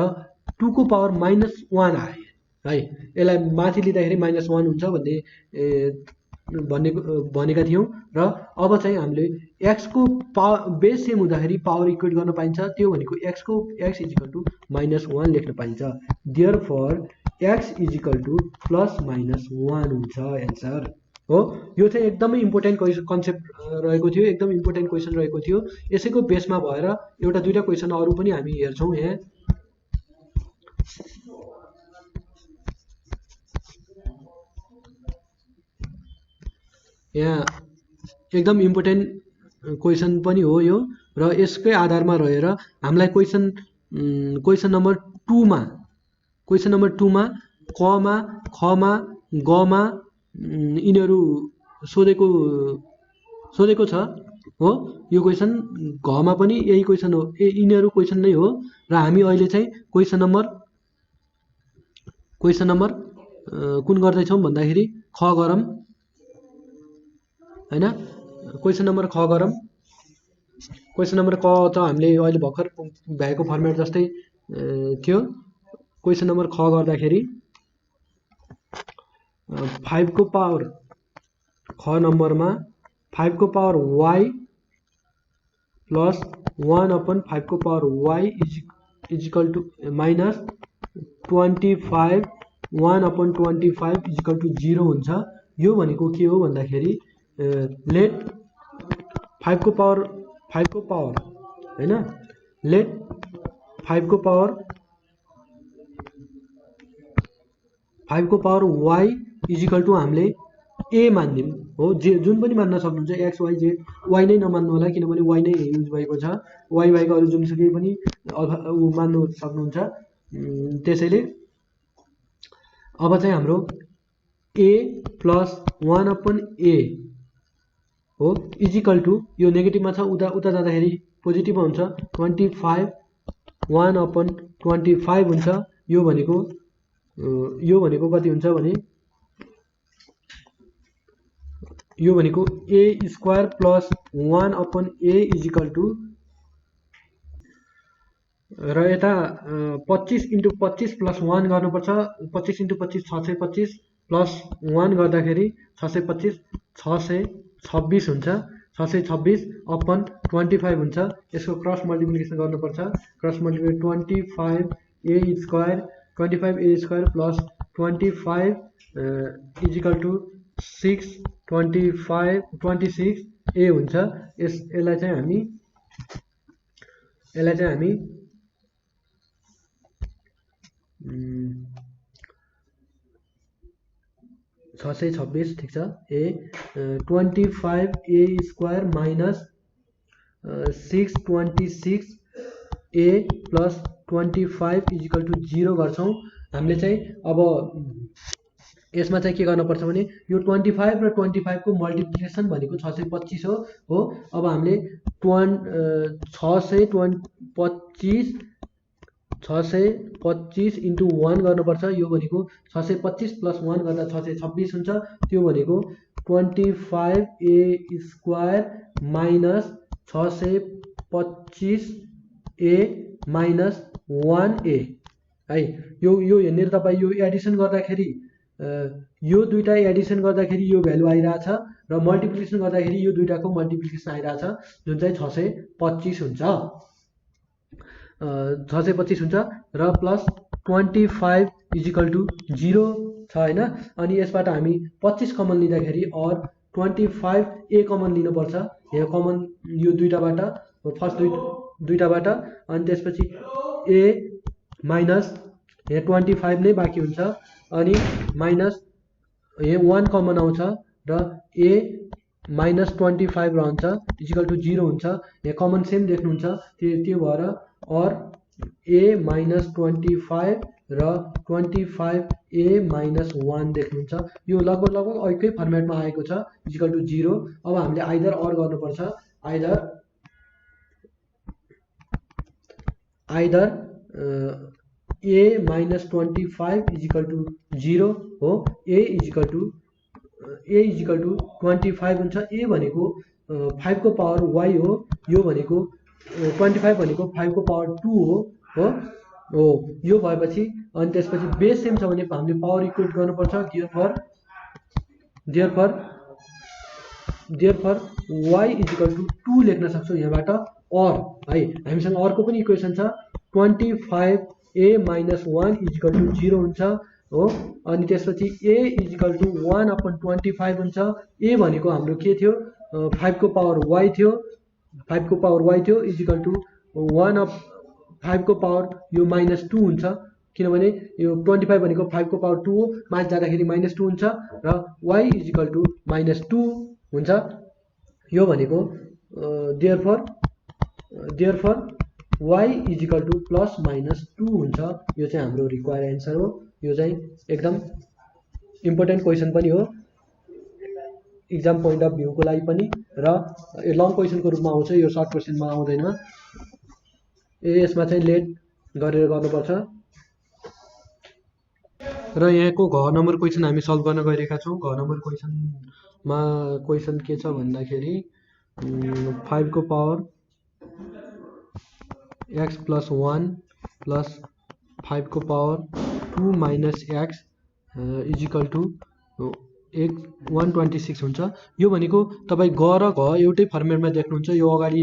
2 को पावर -1 आयो है। यसलाई माथि लिँदाखेरि -1 हुन्छ भनेका थियौं र अब चाहिँ हामीले x को बेस सेम हुँदाखेरि पावर इक्वेट गर्न पाइन्छ त्यो भनेको x = -1 लेख्न पाइन्छ। देयरफोर x = +-1 हुन्छ एन्सर हो। यो चाहिँ एकदमै इम्पोर्टेन्ट कन्सेप्ट रहेको थियो एकदमै इम्पोर्टेन्ट क्वेशन रहेको थियो। यसैको बेसमा भएर एउटा दुईटा क्वेशन अरु पनि हामी हेर्छौं। यहाँ एकदम इम्पोर्टेन्ट क्वेशन पनि हो यो र यसकै आधारमा रहेर हामीलाई क्वेशन नम्बर 2 मा क मा ख मा ग मा यिनीहरू सोधेको छ हो। यो क्वेशन घ मा पनि यही क्वेशन हो यिनीहरू क्वेशन नै हो र हामी अहिले चाहिँ क्वेशन नम्बर कुन गर्दै छौं भन्दाखेरि ख गरम हैन। क्वेशन नम्बर ख गरम क्वेशन नम्बर क त हामीले अहिले भर्खर भएको फर्मेट जस्तै थियो। क्वेशन नम्बर ख गर्दाखेरि 5 को पावर ख नम्बरमा 5 को पावर y +1/5 को पावर y = -25 1/25 = 0 हुन्छ। यो भनेको के हो भन्दाखेरि लेट 5 को पावर हैन लेट 5 को पावर y = हामीले a मान्दिम हो। जुन पनि मान्न सक्नुहुन्छ x y z y नै नमान्नु होला किनभने y नै युज भएको छ y बाहेक अरु जुनसुकै पनि मान्नु सक्नुहुन्छ। त्यसैले अब चाहिँ हाम्रो a +1/a हो = यो नेगेटिभमा छ उता जाँदाखेरि पोजिटिभ हुन्छ 25 1/25 हुन्छ। यो भनेको कति हुन्छ भने यो भनेको a² + 1/a = र यता 25 × 25 + 1 गर्नुपर्छ 25 × 25 625 + 1 गर्दाखेरि 625 626 हुन्छ 626 अपन 25 हुन्छ। यसको क्रस मल्टिप्लिकेसन गर्नुपर्छ। Cross multiplication 25a square 25a square plus 25 equal to 6 26a हुन्छ। यसलाई चाहिँ हामी 626 ठिक छ। 25a square minus 626a plus 25 equal to 0 गर्छौँ। हामीले चाहिँ अब यसमा चाहिँ के गर्नुपर्छ भने यो 25 र 25 को मल्टिप्लिकेसन भनेको 625 हो। अब हामीले 625 इन्टु 1 गर्नुपर्छ। यो भनेको 625 प्लस 1 गर्दा 626 हुन्छ। त्यो भनेको 25a square minus 625a minus 1a है। यो हेर्ने तपाईँ यो एडिसन गर्दाखेरि यो दुईटा एडिसन गर्दाखेरि यो भ्यालु आइरहेछ र मल्टिप्लिकेसन गर्दाखेरि यो दुईटाको मल्टिप्लिकेसन आइरहेछ, जुन चाहिँ 625 हुन्छ। 625 हुन्छ र प्लस 25 इजिकल टु 0 छ होइन। अनि यसबाट हामी 25 कमन लिँदाखेरि और 25a कमन लिनुपर्छ। यहाँ कमन यो दुईटाबाट फर्स्ट दुईटाबाट अनि त्यसपछि a माइनस यहाँ 25 नै बाँकी हुन्छ अनि माइनस यहाँ 1 कमन आउँछ र a माइनस 25 रहन्छ इजिकल टु 0 हुन्छ। यहाँ कमन सेम देख्नुहुन्छ, त्यो भएर और a माइनस 25 र 25a माइनस 1 देख्नुहुन्छ। यो लगभग अर्कै फर्मेटमा आएको छ इजिकल टु 0। अब हामीले आइदर और गर्नुपर्छ। Either a minus 25 equal to 0 हो। a इजिकल टु 25 हुन्छ। a भनेको 5 को पावर y हो। यो भनेको 25 भनेको 5 को पावर 2 हो। यो भएपछि अनि त्यसपछि बेस सेम छ भने हामीले पावर इक्वेट गर्नुपर्छ। देयरफर y इजिकल टु 2 लेख्न सक्छौँ यहाँबाट। और है हामीसँग अर्को पनि इक्वेसन छ 25a माइनस 1 इजिकल टु 0 हुन्छ हो। अनि त्यसपछि a इजिकल टु 1 अपन 25 हुन्छ। a भनेको हाम्रो के थियो 5 को पावर y थियो। 5 को पावर y थियो इजिकल टु 1 अफ 5 को पावर यो माइनस 2 हुन्छ, किनभने यो 25 भनेको 5 को पावर 2 हो। माथि जाँदाखेरि माइनस 2 हुन्छ र y इजिकल टु माइनस 2 हुन्छ। यो भनेको therefore y equal to plus minus 2 हुन्छ। यो चाहिँ हाम्रो रिक्वायर एन्सर हो। यो चाहिँ एकदम इम्पोर्टेन्ट क्वेसन पनि हो इक्जाम पोइन्ट अफ भ्यूको लागि पनि, र लङ क्वेसनको रूपमा आउँछ, यो सर्ट क्वेसनमा आउँदैन। यसमा चाहिँ लेट गरेर गर्नुपर्छ। र यहाँको घ नम्बर क्वेसन हामी सल्भ गर्न गइरहेका छौँ। घ नम्बर क्वेसनमा क्वेसन के छ भन्दाखेरि 5 को पावर x प्लस 1 प्लस 5 को power 2 minus x equal to 126 हुन्छ। यो भनेको तपाईँ ग र घ एउटै फर्मेटमा देख्नुहुन्छ। यो अगाडि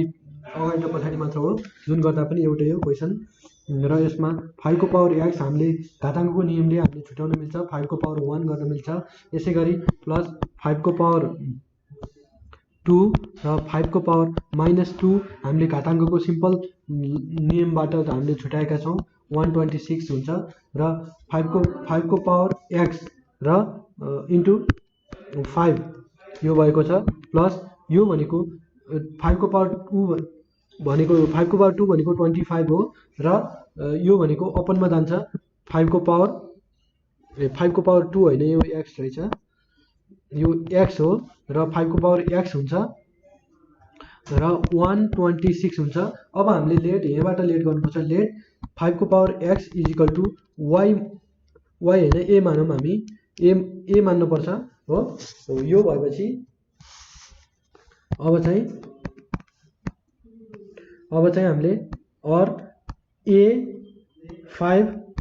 र पछाडि मात्र हो, जुन गर्दा पनि एउटै हो क्वेसन। र यसमा 5 को पावर x हामीले घाताङ्कको नियमले हामीले छुट्याउन मिल्छ, 5 को पावर 1 गर्न मिल्छ। यसै गरी प्लस 5 को पावर 2 र 5 को पावर माइनस 2 हामीले घाताङ्कको सिम्पल नियमबाट हामीले छुट्याएका छौँ, 126 हुन्छ। र 5 को पावर x र इन्टु 5 यो भएको छ। प्लस यो भनेको 5 को पावर 2 भनेको 5 को पावर 2 भनेको 25 हो र यो भनेको ओपनमा जान्छ। 5 को पावर 2 होइन, यो x रहेछ, यो x हो र 5 को पावर x हुन्छ र 126 हुन्छ। अब हामीले लेट यहाँबाट लेट गर्नुपर्छ। लेट 5 को power x equal to y होइन a मानौँ, हामी a मान्नुपर्छ हो। यो भएपछि अब चाहिँ हामीले or a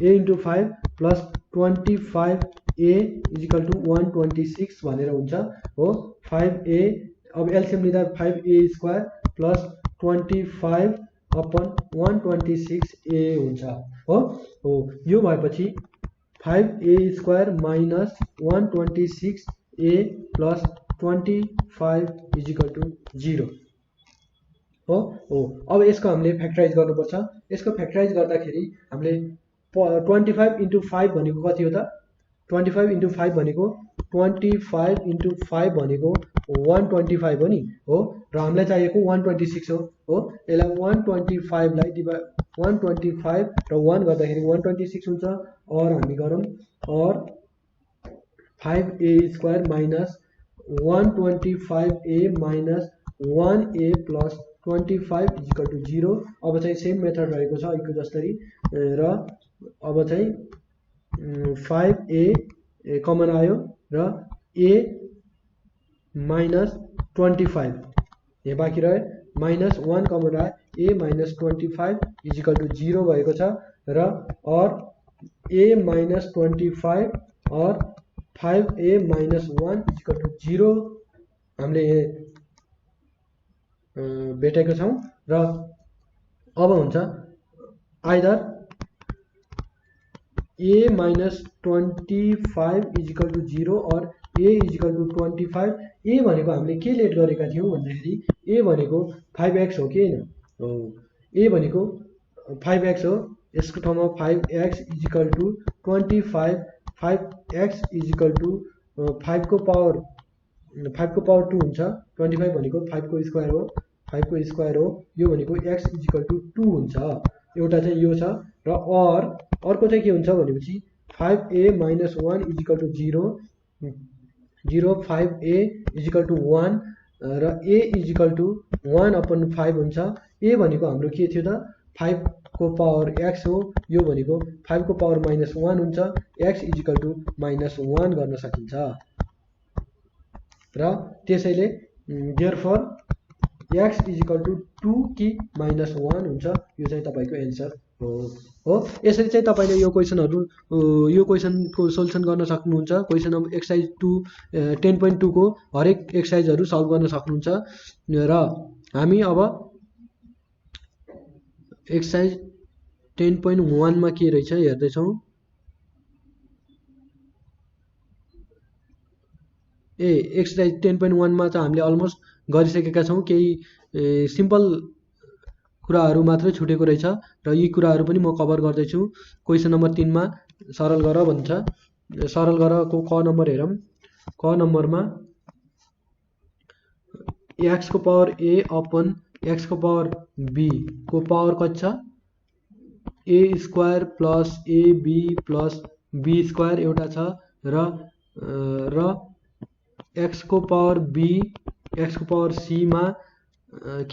into 5 plus 25a equal to 126 भनेर हुन्छ हो। 5a अब एलसीएम लिँदा 5a² प्लस 25 अपन 126a हुन्छ हो यो भएपछि 5a² minus 126a plus 25 equal to 0 हो अब यसको हामीले फ्याक्टराइज गर्नुपर्छ। यसको फ्याक्टराइज गर्दाखेरि हामीले 25 इन्टु 5 भनेको कति हो त 25 इन्टु 5 भनेको 25 इन्टु 5 भनेको 125 हो नि हो र हामीलाई चाहिएको 126 हो यसलाई 125 लाई 125 र 1 गर्दाखेरि 126 हुन्छ और हामी गरौँ or 5a² minus 125a minus 1a plus 25 equal to 0 अब चाहिँ सेम मेथड रहेको छ अघिको जस्तै र अब चाहिँ 5a कमन आयो र a माइनस 25 यहाँ बाँकी रह्यो माइनस 1 कमन आयो a माइनस 25 इजिकल टु 0 भएको छ र और a माइनस 25 और 5a माइनस 1 इजिकल टु 0 हामीले भेटेको छौं र अब हुन्छ either a minus 25 equal to 0 or a equal to 25 a भनेको हामीले के लेट गरेका थियौं भन्दाखेरि a भनेको 5x हो कि हैन हो a भनेको 5x हो यसको ठाउँमा 5x equal to 25 5x equal to 5 को पावर 2 हुन्छ 25 भनेको 5 को स्क्वायर हो 5 को स्क्वायर हो यो भनेको x इजिकल टु 2 हुन्छ एउटा चाहिँ यो छ र और अर्को चाहिँ के हुन्छ भनेपछि 5a minus 1 equal to 0 5a equal to 1 र a इजिकल टु 1 अपन 5 हुन्छ a भनेको हाम्रो के थियो त 5 को पावर x हो यो भनेको 5 को पावर माइनस 1 हुन्छ x इजिकल टु माइनस 1 गर्न सकिन्छ र त्यसैले देयरफोर x इजिकल टु 2 कि माइनस 1 हुन्छ यो चाहिँ तपाईको एन्सर हो यसरी चाहिँ तपाईले यो क्वेशनको सोल्युसन गर्न सक्नुहुन्छ क्वेशन नम्बर एक्सरसाइज 2 10.2 को हरेक एक्सरसाइजहरु सल्भ गर्न सक्नुहुन्छ र हामी अब एक्सरसाइज 10.1 मा के रहेछ हेर्दै छौं एक्सरसाइज 10.1 मा त हामीले अलमोस्ट गरिसकेका छौं केही सिम्पल कुराहरु मात्रै छुटेको रहेछ र यी कुराहरु पनि म कभर गर्दै छु क्वेशन नम्बर 3 मा सरल गर भन्छ सरल गर को क नम्बर हेरौं क नम्बरमा x को पावर a अपन x को पावर b को पावर कति छ a² plus ab plus b² एउटा छ र x को पावर b x को पावर c मा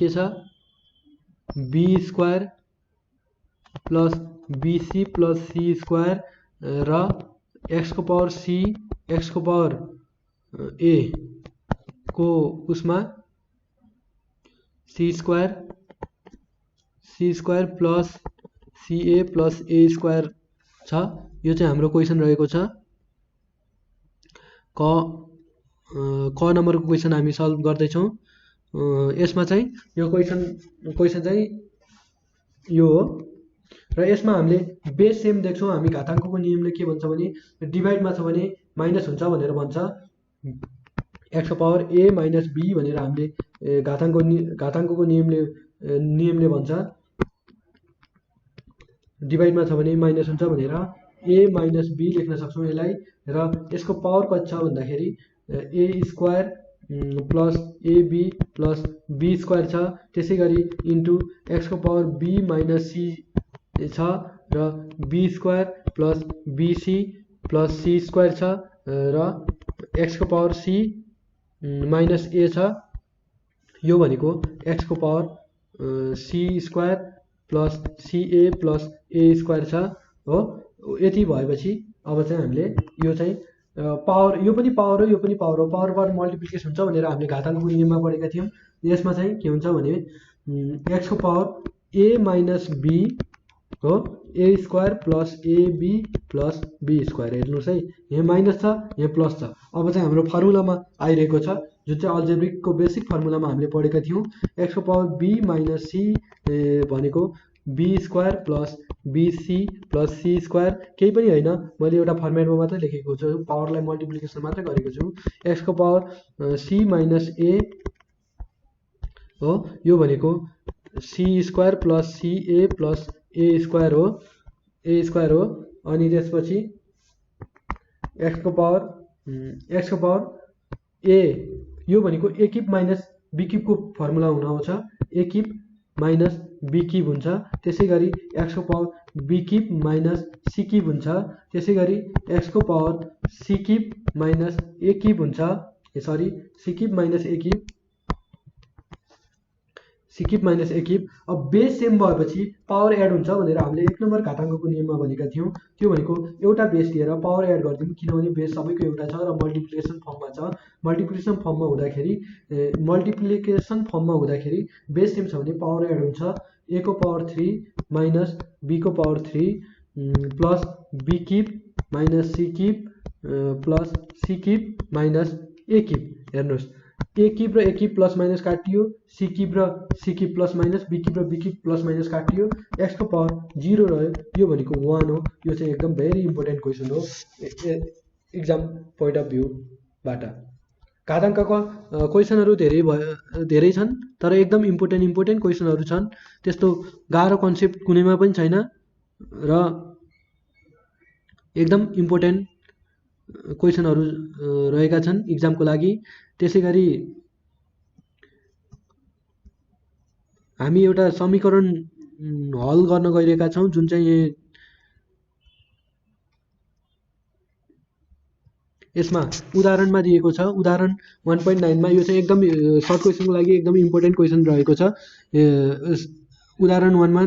के छ b² plus bc plus c² र x को पावर c x को पावर a को उसमा c² plus ca plus a² छ यो चाहिँ हाम्रो क्वेशन रहेको छ क नम्बरको क्वेशन हामी सल्भ गर्दै छौं यसमा चाहिँ यो क्वेशन चाहिँ यो हो र यसमा हामीले बेस सेम देख्छौं हामी घाताङ्कको नियमले के भन्छ भने डिभाइडमा छ भने माइनस हुन्छ भनेर भन्छ x को पावर a माइनस b भनेर हामीले घाताङ्कको नियमले भन्छ डिभाइडमा छ भने माइनस हुन्छ भनेर a माइनस b लेख्न सक्छौं यसलाई र यसको पावर कति छ भन्दाखेरि a² plus ab plus b² छ त्यसैगरी इन्टु x को पावर b माइनस c छ र b² plus bc plus c² छ र x को पावर c माइनस a छ यो भनेको x को power c² plus ca plus a² छ हो यति भएपछि अब चाहिँ हामीले यो चाहिँ पावर यो पनि पावर हो यो पनि पावर हो पावर मल्टिप्लिकेसन हुन्छ भनेर हामीले घाताङ्कको नियममा पढेका थियौं यसमा चाहिँ के हुन्छ भने x को पावर a माइनस b हो A square plus AB plus B square. हेर्नुहोस् है, यहाँ माइनस छ, यहाँ प्लस छ। अब चाहिँ हाम्रो फर्मुलामा आइरहेको छ, जुन चाहिँ अल्जेब्रिकको बेसिक फर्मुलामा हामीले पढेका थियौँ। एक्सको पावर बी माइनस सी भनेको B square plus BC plus C square, केही पनि होइन, मैले एउटा फर्मेटमा मात्रै लेखेको छु, पावरलाई मल्टिप्लिकेसन मात्रै गरेको छु। एक्सको पावर सी माइनस ए हो, यो भनेको C square plus CA plus A square हो। अनि त्यसपछि एक्सको पावर ए, यो भनेको ए किप माइनस बी किपको फर्मुला हुन आउँछ, A cube minus B cube हुन्छ। त्यसै गरी एक्सको power B keep minus C cube हुन्छ। त्यसै गरी एक्सको power C keep minus A cube हुन्छ, C keep minus A cube, C cube minus A keep. अब बेस सेम भएपछि पावर एड हुन्छ भनेर हामीले 1 नम्बर घाताङ्कको नियममा भनेका थियौँ। त्यो भनेको एउटा बेस लिएर पावर एड गरिदिउँ, किनभने बेस सबैको एउटा छ र मल्टिप्लिकेसन फर्ममा छ। मल्टिप्लिकेसन फर्ममा हुँदाखेरि बेस सेम छ भने पावर एड हुन्छ। ए को पावर 3 माइनस बी को power 3 plus B keep minus C keep plus C keep minus A keep. हेर्नुहोस्, ए किप र ए किप प्लस माइनस काटियो, सी किप र C keep plus minus, B keep र B keep plus minus काटियो, एक्सको power 0 रह्यो, यो भनेको 1 हो। यो चाहिँ एकदम भेरी इम्पोर्टेन्ट क्वेसन हो एक्जाम पोइन्ट अफ भ्यूबाट। घाताङ्कका क्वेसनहरू धेरै छन्, तर एकदम इम्पोर्टेन्ट क्वेसनहरू छन्। त्यस्तो गाह्रो कन्सेप्ट कुनैमा पनि छैन र एकदम इम्पोर्टेन्ट क्वेसनहरू रहेका छन् इक्जामको लागि। त्यसै गरी हामी एउटा समीकरण हल गर्न गइरहेका छौँ, जुन चाहिँ यसमा उदाहरणमा दिएको छ। उदाहरण 1.9 मा यो चाहिँ एकदम सर्ट क्वेसनको लागि एकदम इम्पोर्टेन्ट क्वेसन रहेको छ। उदाहरण 1 मा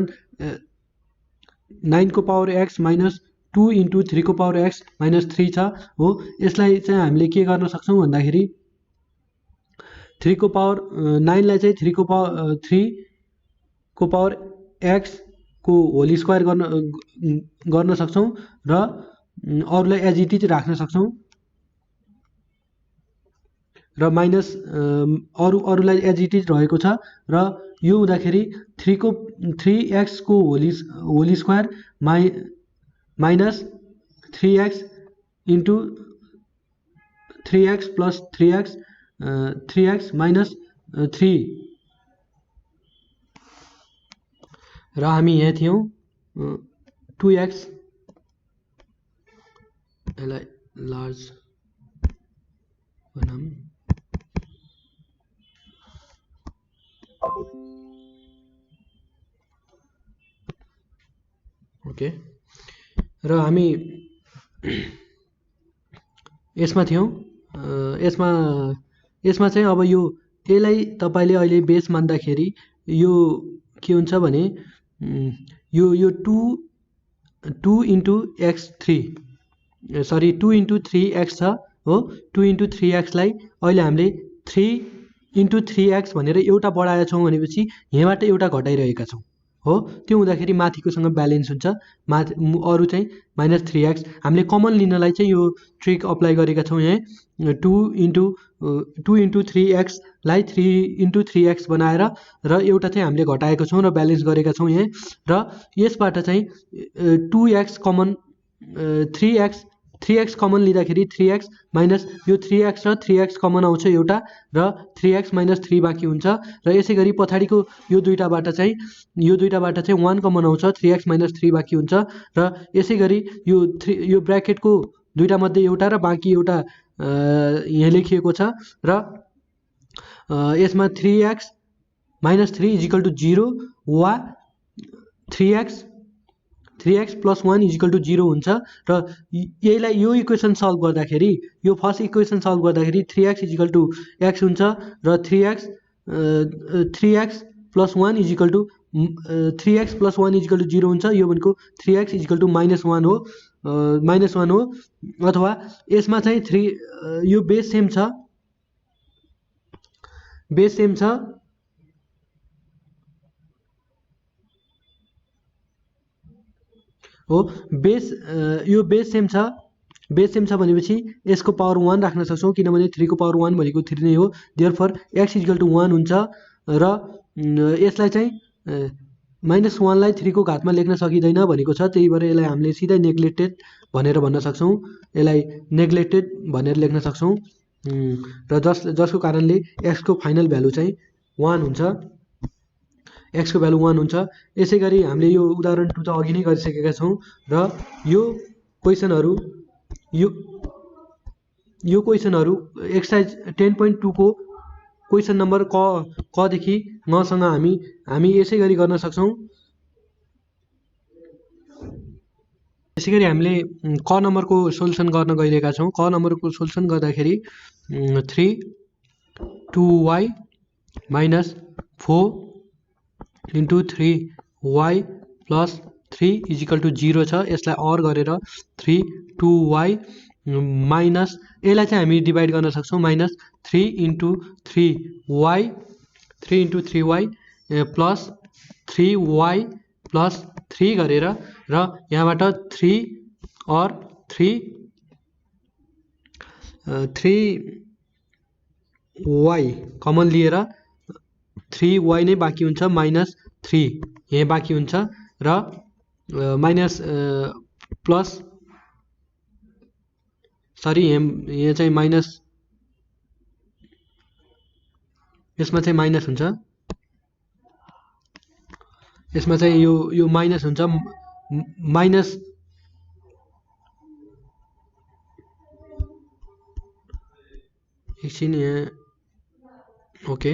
9 को पावर एक्स माइनस 2 इन्टु 3 को पावर एक्स माइनस 3 छ हो। यसलाई चाहिँ हामीले के गर्न सक्छौँ भन्दाखेरि 3 को पावर 9 लाई चाहिँ 3 को पावर एक्स को होल स्क्वायर गर्न सक्छौँ र अरूलाई एज इट इज राख्न सक्छौँ र माइनस अरूलाई एज इट इज रहेको छ। र यो हुँदाखेरि 3x को whole square minus 3x into 3x plus 3x minus 3 र हामी यहाँ थियौँ 2x, यसलाई लार्ज बनाऊँ, ओके। र हामी यसमा थियौँ, यसमा चाहिँ अब यसलाई तपाईँले अहिले बेस मान्दाखेरि यो के हुन्छ भने यो 2 इन्टु एक्स 2 इन्टु 3x छ हो। 2 इन्टु 3x लाई अहिले हामीले 3 इन्टु 3x भनेर एउटा बढाएका छौँ भनेपछि यहाँबाट एउटा घटाइरहेका छौँ हो। त्यो हुँदाखेरि माथिकोसँग ब्यालेन्स हुन्छ, अरू चाहिँ माइनस 3x। हामीले कमन लिनलाई चाहिँ यो ट्रिक अप्लाई गरेका छौँ। यहाँ 2 इन्टु 3x लाई 3 इन्टु 3x बनाएर र एउटा चाहिँ हामीले घटाएको छौँ र ब्यालेन्स गरेका छौँ यहाँ। र यसबाट चाहिँ 2x कमन 3x कमन लिँदाखेरि 3x माइनस यो 3x र 3x कमन आउँछ एउटा र 3x माइनस 3 बाँकी हुन्छ। र यसै गरी पछाडिको यो दुईटाबाट चाहिँ 1 कमन आउँछ, 3x माइनस 3 बाँकी हुन्छ। र यसै गरी यो ब्र्याकेटको दुईटा मध्ये एउटा र बाँकी एउटा यहाँ लेखिएको छ। र यसमा 3x माइनस 3 इजिकल टु 0 वा 3x प्लस 1 इजिकल टु 0 हुन्छ। र यसलाई यो इक्वेसन सल्भ गर्दाखेरि, यो फर्स्ट इक्वेसन सल्भ गर्दाखेरि 3x इजिकल टु x हुन्छ र 3x प्लस 1 इजिकल टु 0 हुन्छ। यो भनेको 3x इजिकल टु -1 हो, अथवा यसमा चाहिँ यो बेस सेम छ, हो। बेस यो बेस सेम छ भनेपछि यसको पावर 1 राख्न सक्छौँ किनभने 3 को पावर 1 भनेको 3 नै हो। देयरफोर x इक्वल टु 1 हुन्छ र यसलाई चाहिँ -1 लाई 3 को घातमा लेख्न सकिँदैन भनेको छ, त्यही भएर यसलाई हामीले सिधै नेग्लेक्टेड भनेर भन्न सक्छौँ, यसलाई नेग्लेक्टेड भनेर लेख्न सक्छौँ र जसको कारणले x को फाइनल भ्यालु चाहिँ 1 हुन्छ, x को भ्यालु 1 हुन्छ। यसै गरी हामीले यो उदाहरण 2 त अघि नै गरिसकेका छौँ र यो क्वेसनहरू एक्सर्साइज 10.2 को क्वेसन नम्बर क देखि ङसँग हामी यसै गरी गर्न सक्छौँ। यसै गरी हामीले क नम्बरको सोल्युसन गर्न गइरहेका छौँ। क नम्बरको सोल्युसन गर्दाखेरि 3 2y -4 into 3y plus 3 equal to 0 छ। यसलाई अर गरेर 3 2y माइनस यसलाई चाहिँ हामी डिभाइड गर्न सक्छौँ -3 into 3y plus 3y plus 3 गरेर र यहाँबाट 3 और 3y कमन लिएर 3y नै बाँकी हुन्छ -3 यहाँ बाँकी हुन्छ र माइनस प्लस सरी यहाँ चाहिँ माइनस, यसमा चाहिँ माइनस हुन्छ, यसमा चाहिँ यो माइनस हुन्छ माइनस एकछिन यहाँ ओके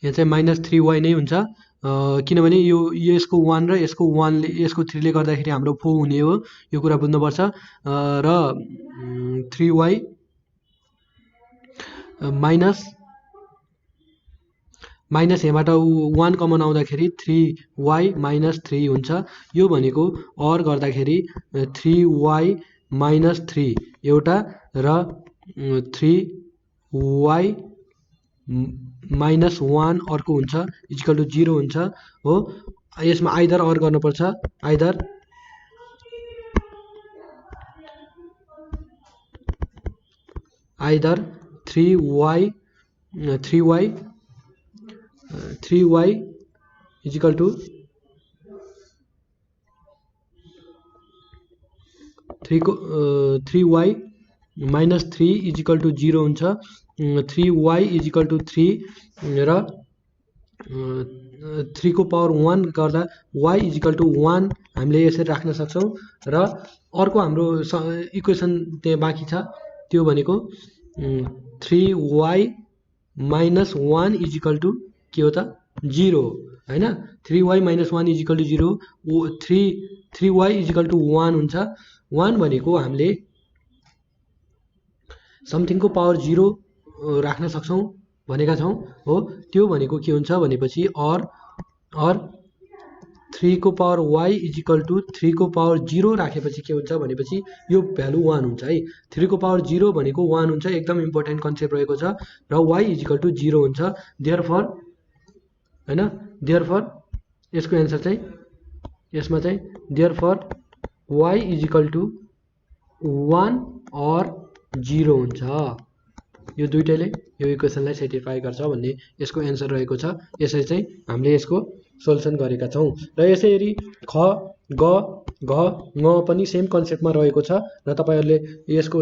यहाँ चाहिँ -3y नै हुन्छ किनभने यसको 1 र यसको 3ले गर्दाखेरि हाम्रो 4 हुने हो, यो कुरा बुझ्नुपर्छ र 3y माइनस यहाँबाट 1 कमन आउँदाखेरि 3y -3 हुन्छ। यो भनेको अर गर्दाखेरि 3y -3 एउटा र 3y -1 अर्को हुन्छ इजिकल टु 0 हुन्छ हो। यसमा आइदर अर गर्नुपर्छ, either 3y equal to 3y -3 equal to 0 हुन्छ। 3y इजिकल टु 3 र 3 को पावर 1 गर्दा y इजिकल टु 1 हामीले यसरी राख्न सक्छौँ र अर्को हाम्रो इक्वेसन त्यहाँ बाँकी छ, त्यो भनेको 3y -1 इजिकल टु के हो त 0 हैन। 3y -1 equal to 0 3y equal to 1 हुन्छ। 1 भनेको हामीले समथिङको पावर 0 राख्न सक्छौँ भनेका छौँ हो। त्यो भनेको के हुन्छ भनेपछि अर 3 को पावर y इजिकल टु 3 को पावर 0 राखेपछि के हुन्छ भनेपछि यो भ्यालु 1 हुन्छ है। 3 को पावर 0 भनेको 1 हुन्छ, एकदम इम्पोर्टेन्ट कन्सेप्ट रहेको छ र y इजिकल टु 0 हुन्छ। देयरफोर हैन, देयरफोर यसको एन्सर चाहिँ यसमा चाहिँ देयरफोर y इजिकल टु 1 और 0 हुन्छ। यो दुईटैले यो इक्वेसनलाई सेटिस्फाई गर्छ भन्ने यसको एन्सर रहेको छ। यसरी चाहिँ हामीले यसको सोल्युसन गरेका छौँ र यसरी ख ग घ ङ पनि सेम कन्सेप्टमा रहेको छ र तपाईँहरूले यसको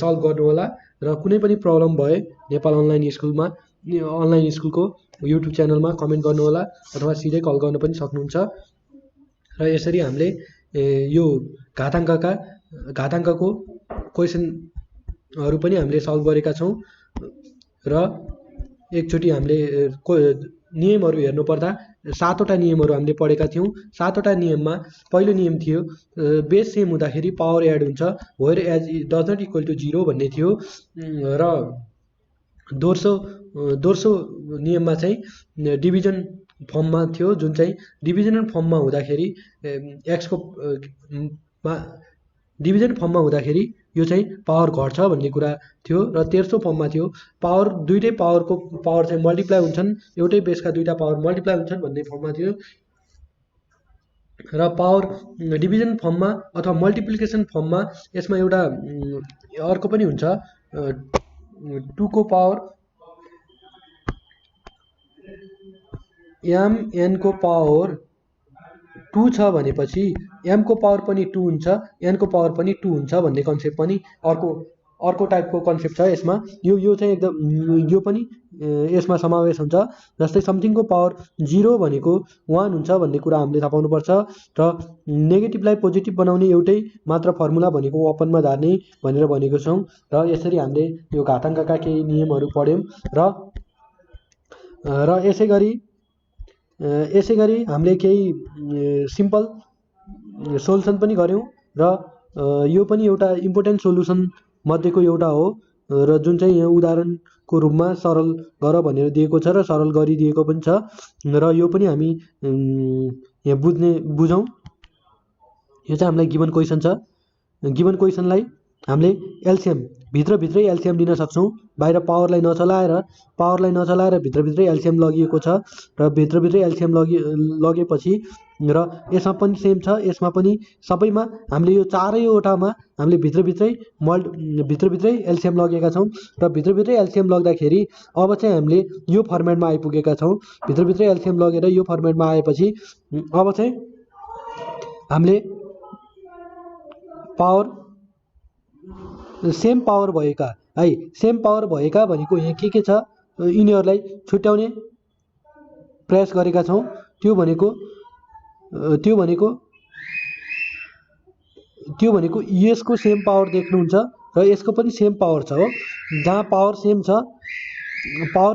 सल्भ गर्नुहोला र कुनै पनि प्रब्लम भए नेपाल अनलाइन स्कुलको युट्युब च्यानलमा कमेन्ट गर्नुहोला अथवा सिधै कल गर्न पनि सक्नुहुन्छ। र यसरी हामीले यो घाताङ्कको क्वेसनहरू पनि हामीले सल्भ गरेका छौँ र एकचोटि हामीले नियमहरू हेर्नुपर्दा 7वटा नियमहरू हामीले पढेका थियौँ। 7वटा नियममा पहिलो नियम थियो बेस सेम हुँदाखेरि पावर एड हुन्छ, where x does not equal to 0 भन्ने थियो र दोस्रो नियममा चाहिँ डिभिजन फर्ममा थियो, जुन चाहिँ डिभिजनल फर्ममा हुँदाखेरि डिभिजन फर्ममा हुँदाखेरि यो चाहिँ पावर घट्छ भन्ने कुरा थियो र तेस्रो फर्ममा थियो पावर दुईटै पावरको पावर चाहिँ मल्टिप्लाई हुन्छन्, एउटै बेसका दुईटा पावर मल्टिप्लाई हुन्छन् भन्ने फर्ममा थियो र पावर डिभिजन फर्ममा अथवा मल्टिप्लिकेसन फर्ममा यसमा एउटा अर्को पनि हुन्छ 2 को पावर m n को पावर 2 छ भनेपछि m को पावर पनि 2 हुन्छ n को पावर पनि 2 हुन्छ भन्ने कन्सेप्ट पनि अर्को टाइपको कन्सेप्ट छ यसमा। यो चाहिँ एकदम यो पनि यसमा समावेश हुन्छ। जस्तै समथिङको पावर 0 भनेको 1 हुन्छ भन्ने कुरा हामीले थाहा पाउनुपर्छ र नेगेटिभलाई पोजिटिभ बनाउने एउटै मात्र फर्मुला भनेको ओपनमा झार्ने भनेर भनेको छौँ र यसरी हामीले यो घाताङ्कका केही नियमहरू पढ्यौँ र यसै गरी हामीले केही सिम्पल सोल्युसन पनि गऱ्यौँ र यो पनि एउटा इम्पोर्टेन्ट सोल्युसन मध्येको एउटा हो र जुन चाहिँ यहाँ उदाहरणको रूपमा सरल गर भनेर दिएको छ र सरल गरिदिएको पनि छ र यो पनि हामी यहाँ बुझौँ। यो चाहिँ हामीलाई गिभन क्वेसन छ। गिभन क्वेसनलाई हामीले एलसिएम भित्रभित्रै एलसिएम लिन सक्छौँ। बाहिर पावरलाई नचलाएर भित्रभित्रै एलसिएम लगिएको छ र भित्रभित्रै एलसिएम लगेपछि र यसमा पनि सेम छ। यसमा पनि सबैमा हामीले यो चारैवटामा हामीले भित्रभित्रै एलसिएम लगेका छौँ र भित्रभित्रै एलसिएम लग्दाखेरि अब चाहिँ हामीले यो फर्मेटमा आइपुगेका छौँ। भित्रभित्रै एलसिएम लगेर यो फर्मेटमा आएपछि अब चाहिँ हामीले पावर सेम पावर भएका भनेको यहाँ के छ यिनीहरूलाई छुट्याउने प्रयास गरेका छौँ। त्यो भनेको यसको सेम पावर देख्नुहुन्छ र यसको पनि सेम पावर छ हो। जहाँ पावर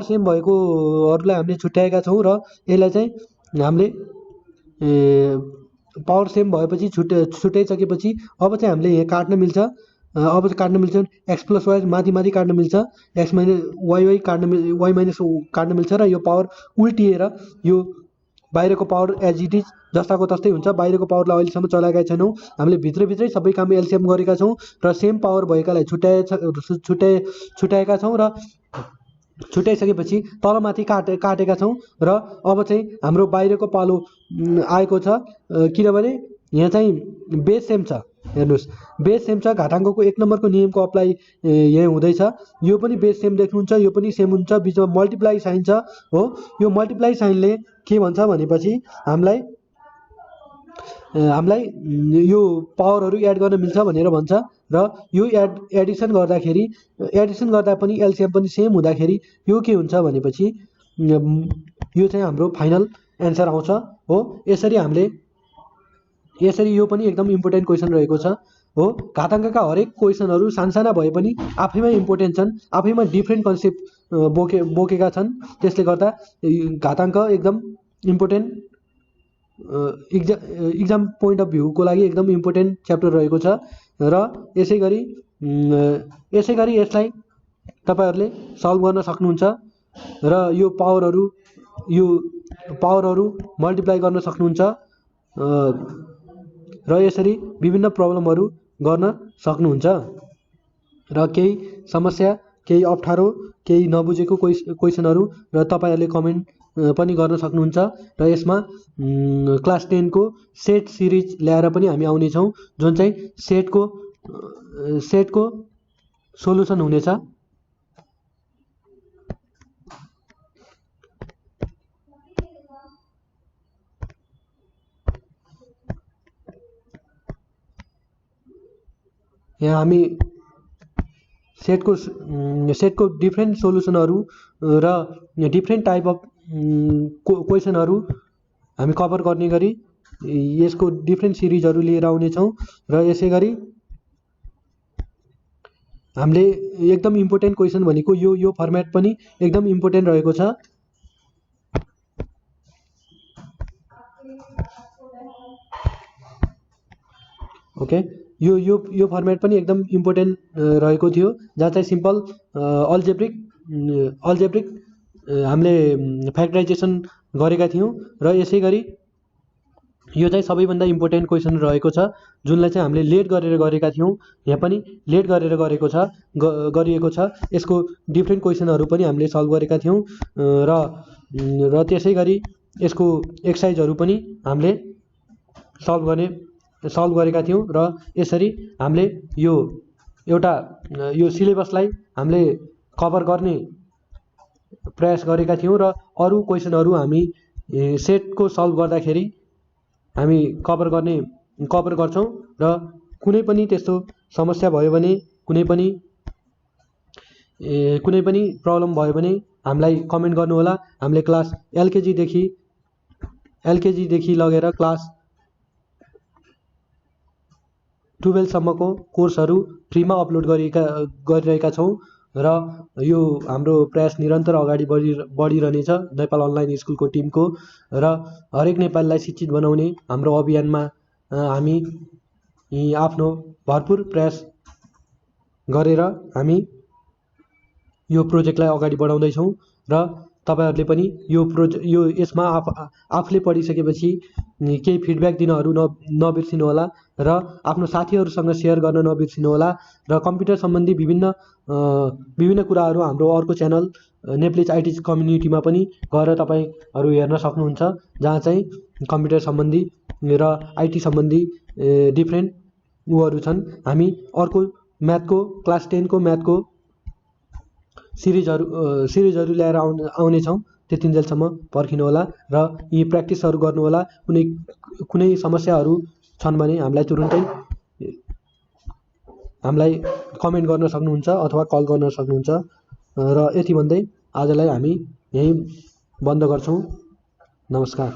सेम भएकोहरूलाई हामीले छुट्याएका छौँ र यसलाई चाहिँ हामीले पावर सेम भएपछि छुट्याइसकेपछि अब चाहिँ हामीले यहाँ काट्न मिल्छ। एक्स प्लस वाई माथि काट्न मिल्छ, एक्स माइनस वाई काट्न मिल्छ र यो पावर उल्टिएर यो बाहिरको पावर एज इट इज जस्ताको तस्तै हुन्छ। बाहिरको पावरलाई अहिलेसम्म चलाएका छैनौँ। हामीले भित्रभित्रै सबै काम एलसिएम गरेका छौँ र सेम पावर भएकालाई छुट्याएका छौँ र छुट्याइसकेपछि तलमाथि काटेका छौँ र अब चाहिँ हाम्रो बाहिरको पालो आएको छ किनभने यहाँ चाहिँ बेस सेम छ। हेर्नुहोस् बेस सेम छ। घाताङ्कको 1 नम्बरको नियमको अप्लाई यहाँ हुँदैछ। यो पनि बेस सेम देख्नुहुन्छ, यो पनि सेम हुन्छ, बिचमा मल्टिप्लाई साइन छ हो। यो मल्टिप्लाई साइनले के भन्छ भनेपछि हामीलाई यो पावरहरू एड गर्न मिल्छ भनेर भन्छ र यो एडिसन गर्दा पनि एलसिएम पनि सेम हुँदाखेरि यो के हुन्छ भनेपछि यो चाहिँ हाम्रो फाइनल एन्सर आउँछ हो। यसरी यो पनि एकदम इम्पोर्टेन्ट क्वेसन रहेको छ हो। घाताङ्कका हरेक क्वेसनहरू सानसाना भए पनि आफैमा इम्पोर्टेन्ट छन्, आफैमा डिफ्रेन्ट कन्सेप्ट बोकेका छन्। त्यसले गर्दा घाताङ्क एकदम इम्पोर्टेन्ट इक्जाम पोइन्ट अफ भ्यूको लागि एकदम इम्पोर्टेन्ट च्याप्टर रहेको छ र यसै गरी यसलाई तपाईँहरूले सल्भ गर्न सक्नुहुन्छ र यो पावरहरू मल्टिप्लाई गर्न सक्नुहुन्छ र यसरी विभिन्न प्रब्लमहरू गर्न सक्नुहुन्छ र केही समस्या, केही अप्ठ्यारो, केही नबुझेको क्वेसनहरू र तपाईँहरूले कमेन्ट पनि गर्न सक्नुहुन्छ र यसमा क्लास 10 को सेट सिरिज ल्याएर पनि हामी आउनेछौँ जुन चाहिँ सेटको सोल्युसन हुनेछ। यहाँ हामी सेटको डिफ्रेन्ट सोल्युसनहरू र डिफ्रेन्ट टाइप अफ क्वेसनहरू हामी कभर गर्ने गरी यसको डिफ्रेन्ट सिरिजहरू लिएर आउनेछौँ र यसै गरी हामीले एकदम इम्पोर्टेन्ट क्वेसन भनेको यो फर्मेट पनि एकदम इम्पोर्टेन्ट रहेको छ। ओके, यो फर्मेट पनि एकदम इम्पोर्टेन्ट रहेको थियो जहाँ चाहिँ सिम्पल अल्जेब्रिक हामीले फ्याक्टराइजेसन गरेका थियौँ र यसै गरी यो चाहिँ सबैभन्दा इम्पोर्टेन्ट क्वेसन रहेको छ जुनलाई चाहिँ हामीले लेट गरेर गरेका थियौँ। यहाँ पनि लेट गरेर गरिएको छ। यसको डिफ्रेन्ट क्वेसनहरू पनि हामीले सल्भ गरेका थियौँ र त्यसै गरी यसको एक्सर्साइजहरू पनि हामीले सल्भ गरेका थियौँ र यसरी हामीले यो एउटा यो सिलेबसलाई हामीले कभर गर्ने प्रयास गरेका थियौँ र अरू क्वेसनहरू हामी सेटको सल्भ गर्दाखेरि हामी कभर गर्छौँ र कुनै पनि त्यस्तो समस्या भयो भने कुनै पनि प्रब्लम भयो भने हामीलाई कमेन्ट गर्नुहोला। हामीले क्लास एलकेजीदेखि लगेर क्लास 12 सम्मको कोर्सहरू फ्रीमा अपलोड गरिरहेका छौँ र यो हाम्रो प्रयास निरन्तर अगाडि बढिरहनेछ नेपाल अनलाइन स्कुलको टिमको र हरेक नेपालीलाई शिक्षित बनाउने हाम्रो अभियानमा हामी आफ्नो भरपुर प्रयास गरेर हामी यो प्रोजेक्टलाई अगाडि बढाउँदैछौँ र तपाईहरुले पनि यो यसमा आफूले पढिसकेपछि केही फिडब्याक दिनहरू नबिर्सिनु होला र आफ्नो साथीहरूसँग सेयर गर्न नबिर्सिनु होला र कम्प्युटर सम्बन्धी विभिन्न कुराहरू हाम्रो अर्को च्यानल नेप्लिज आइटी कम्युनिटीमा पनि गएर तपाईहरु हेर्न सक्नुहुन्छ, जहाँ चाहिँ कम्प्युटर सम्बन्धी र आइटी सम्बन्धी डिफ्रेन्ट उहरू छन्। हामी अर्को म्याथको क्लास 10 को म्याथको सिरिजहरू ल्याएर आउनेछौँ। त्यतिन्जेलसम्म पर्खिनु होला र यी प्र्याक्टिसहरू गर्नु होला। कुनै समस्याहरू छन् भने हामीलाई कमेन्ट गर्न सक्नुहुन्छ अथवा कल गर्न सक्नुहुन्छ र यति भन्दै आजलाई हामी यही बन्द गर्छौँ। नमस्कार।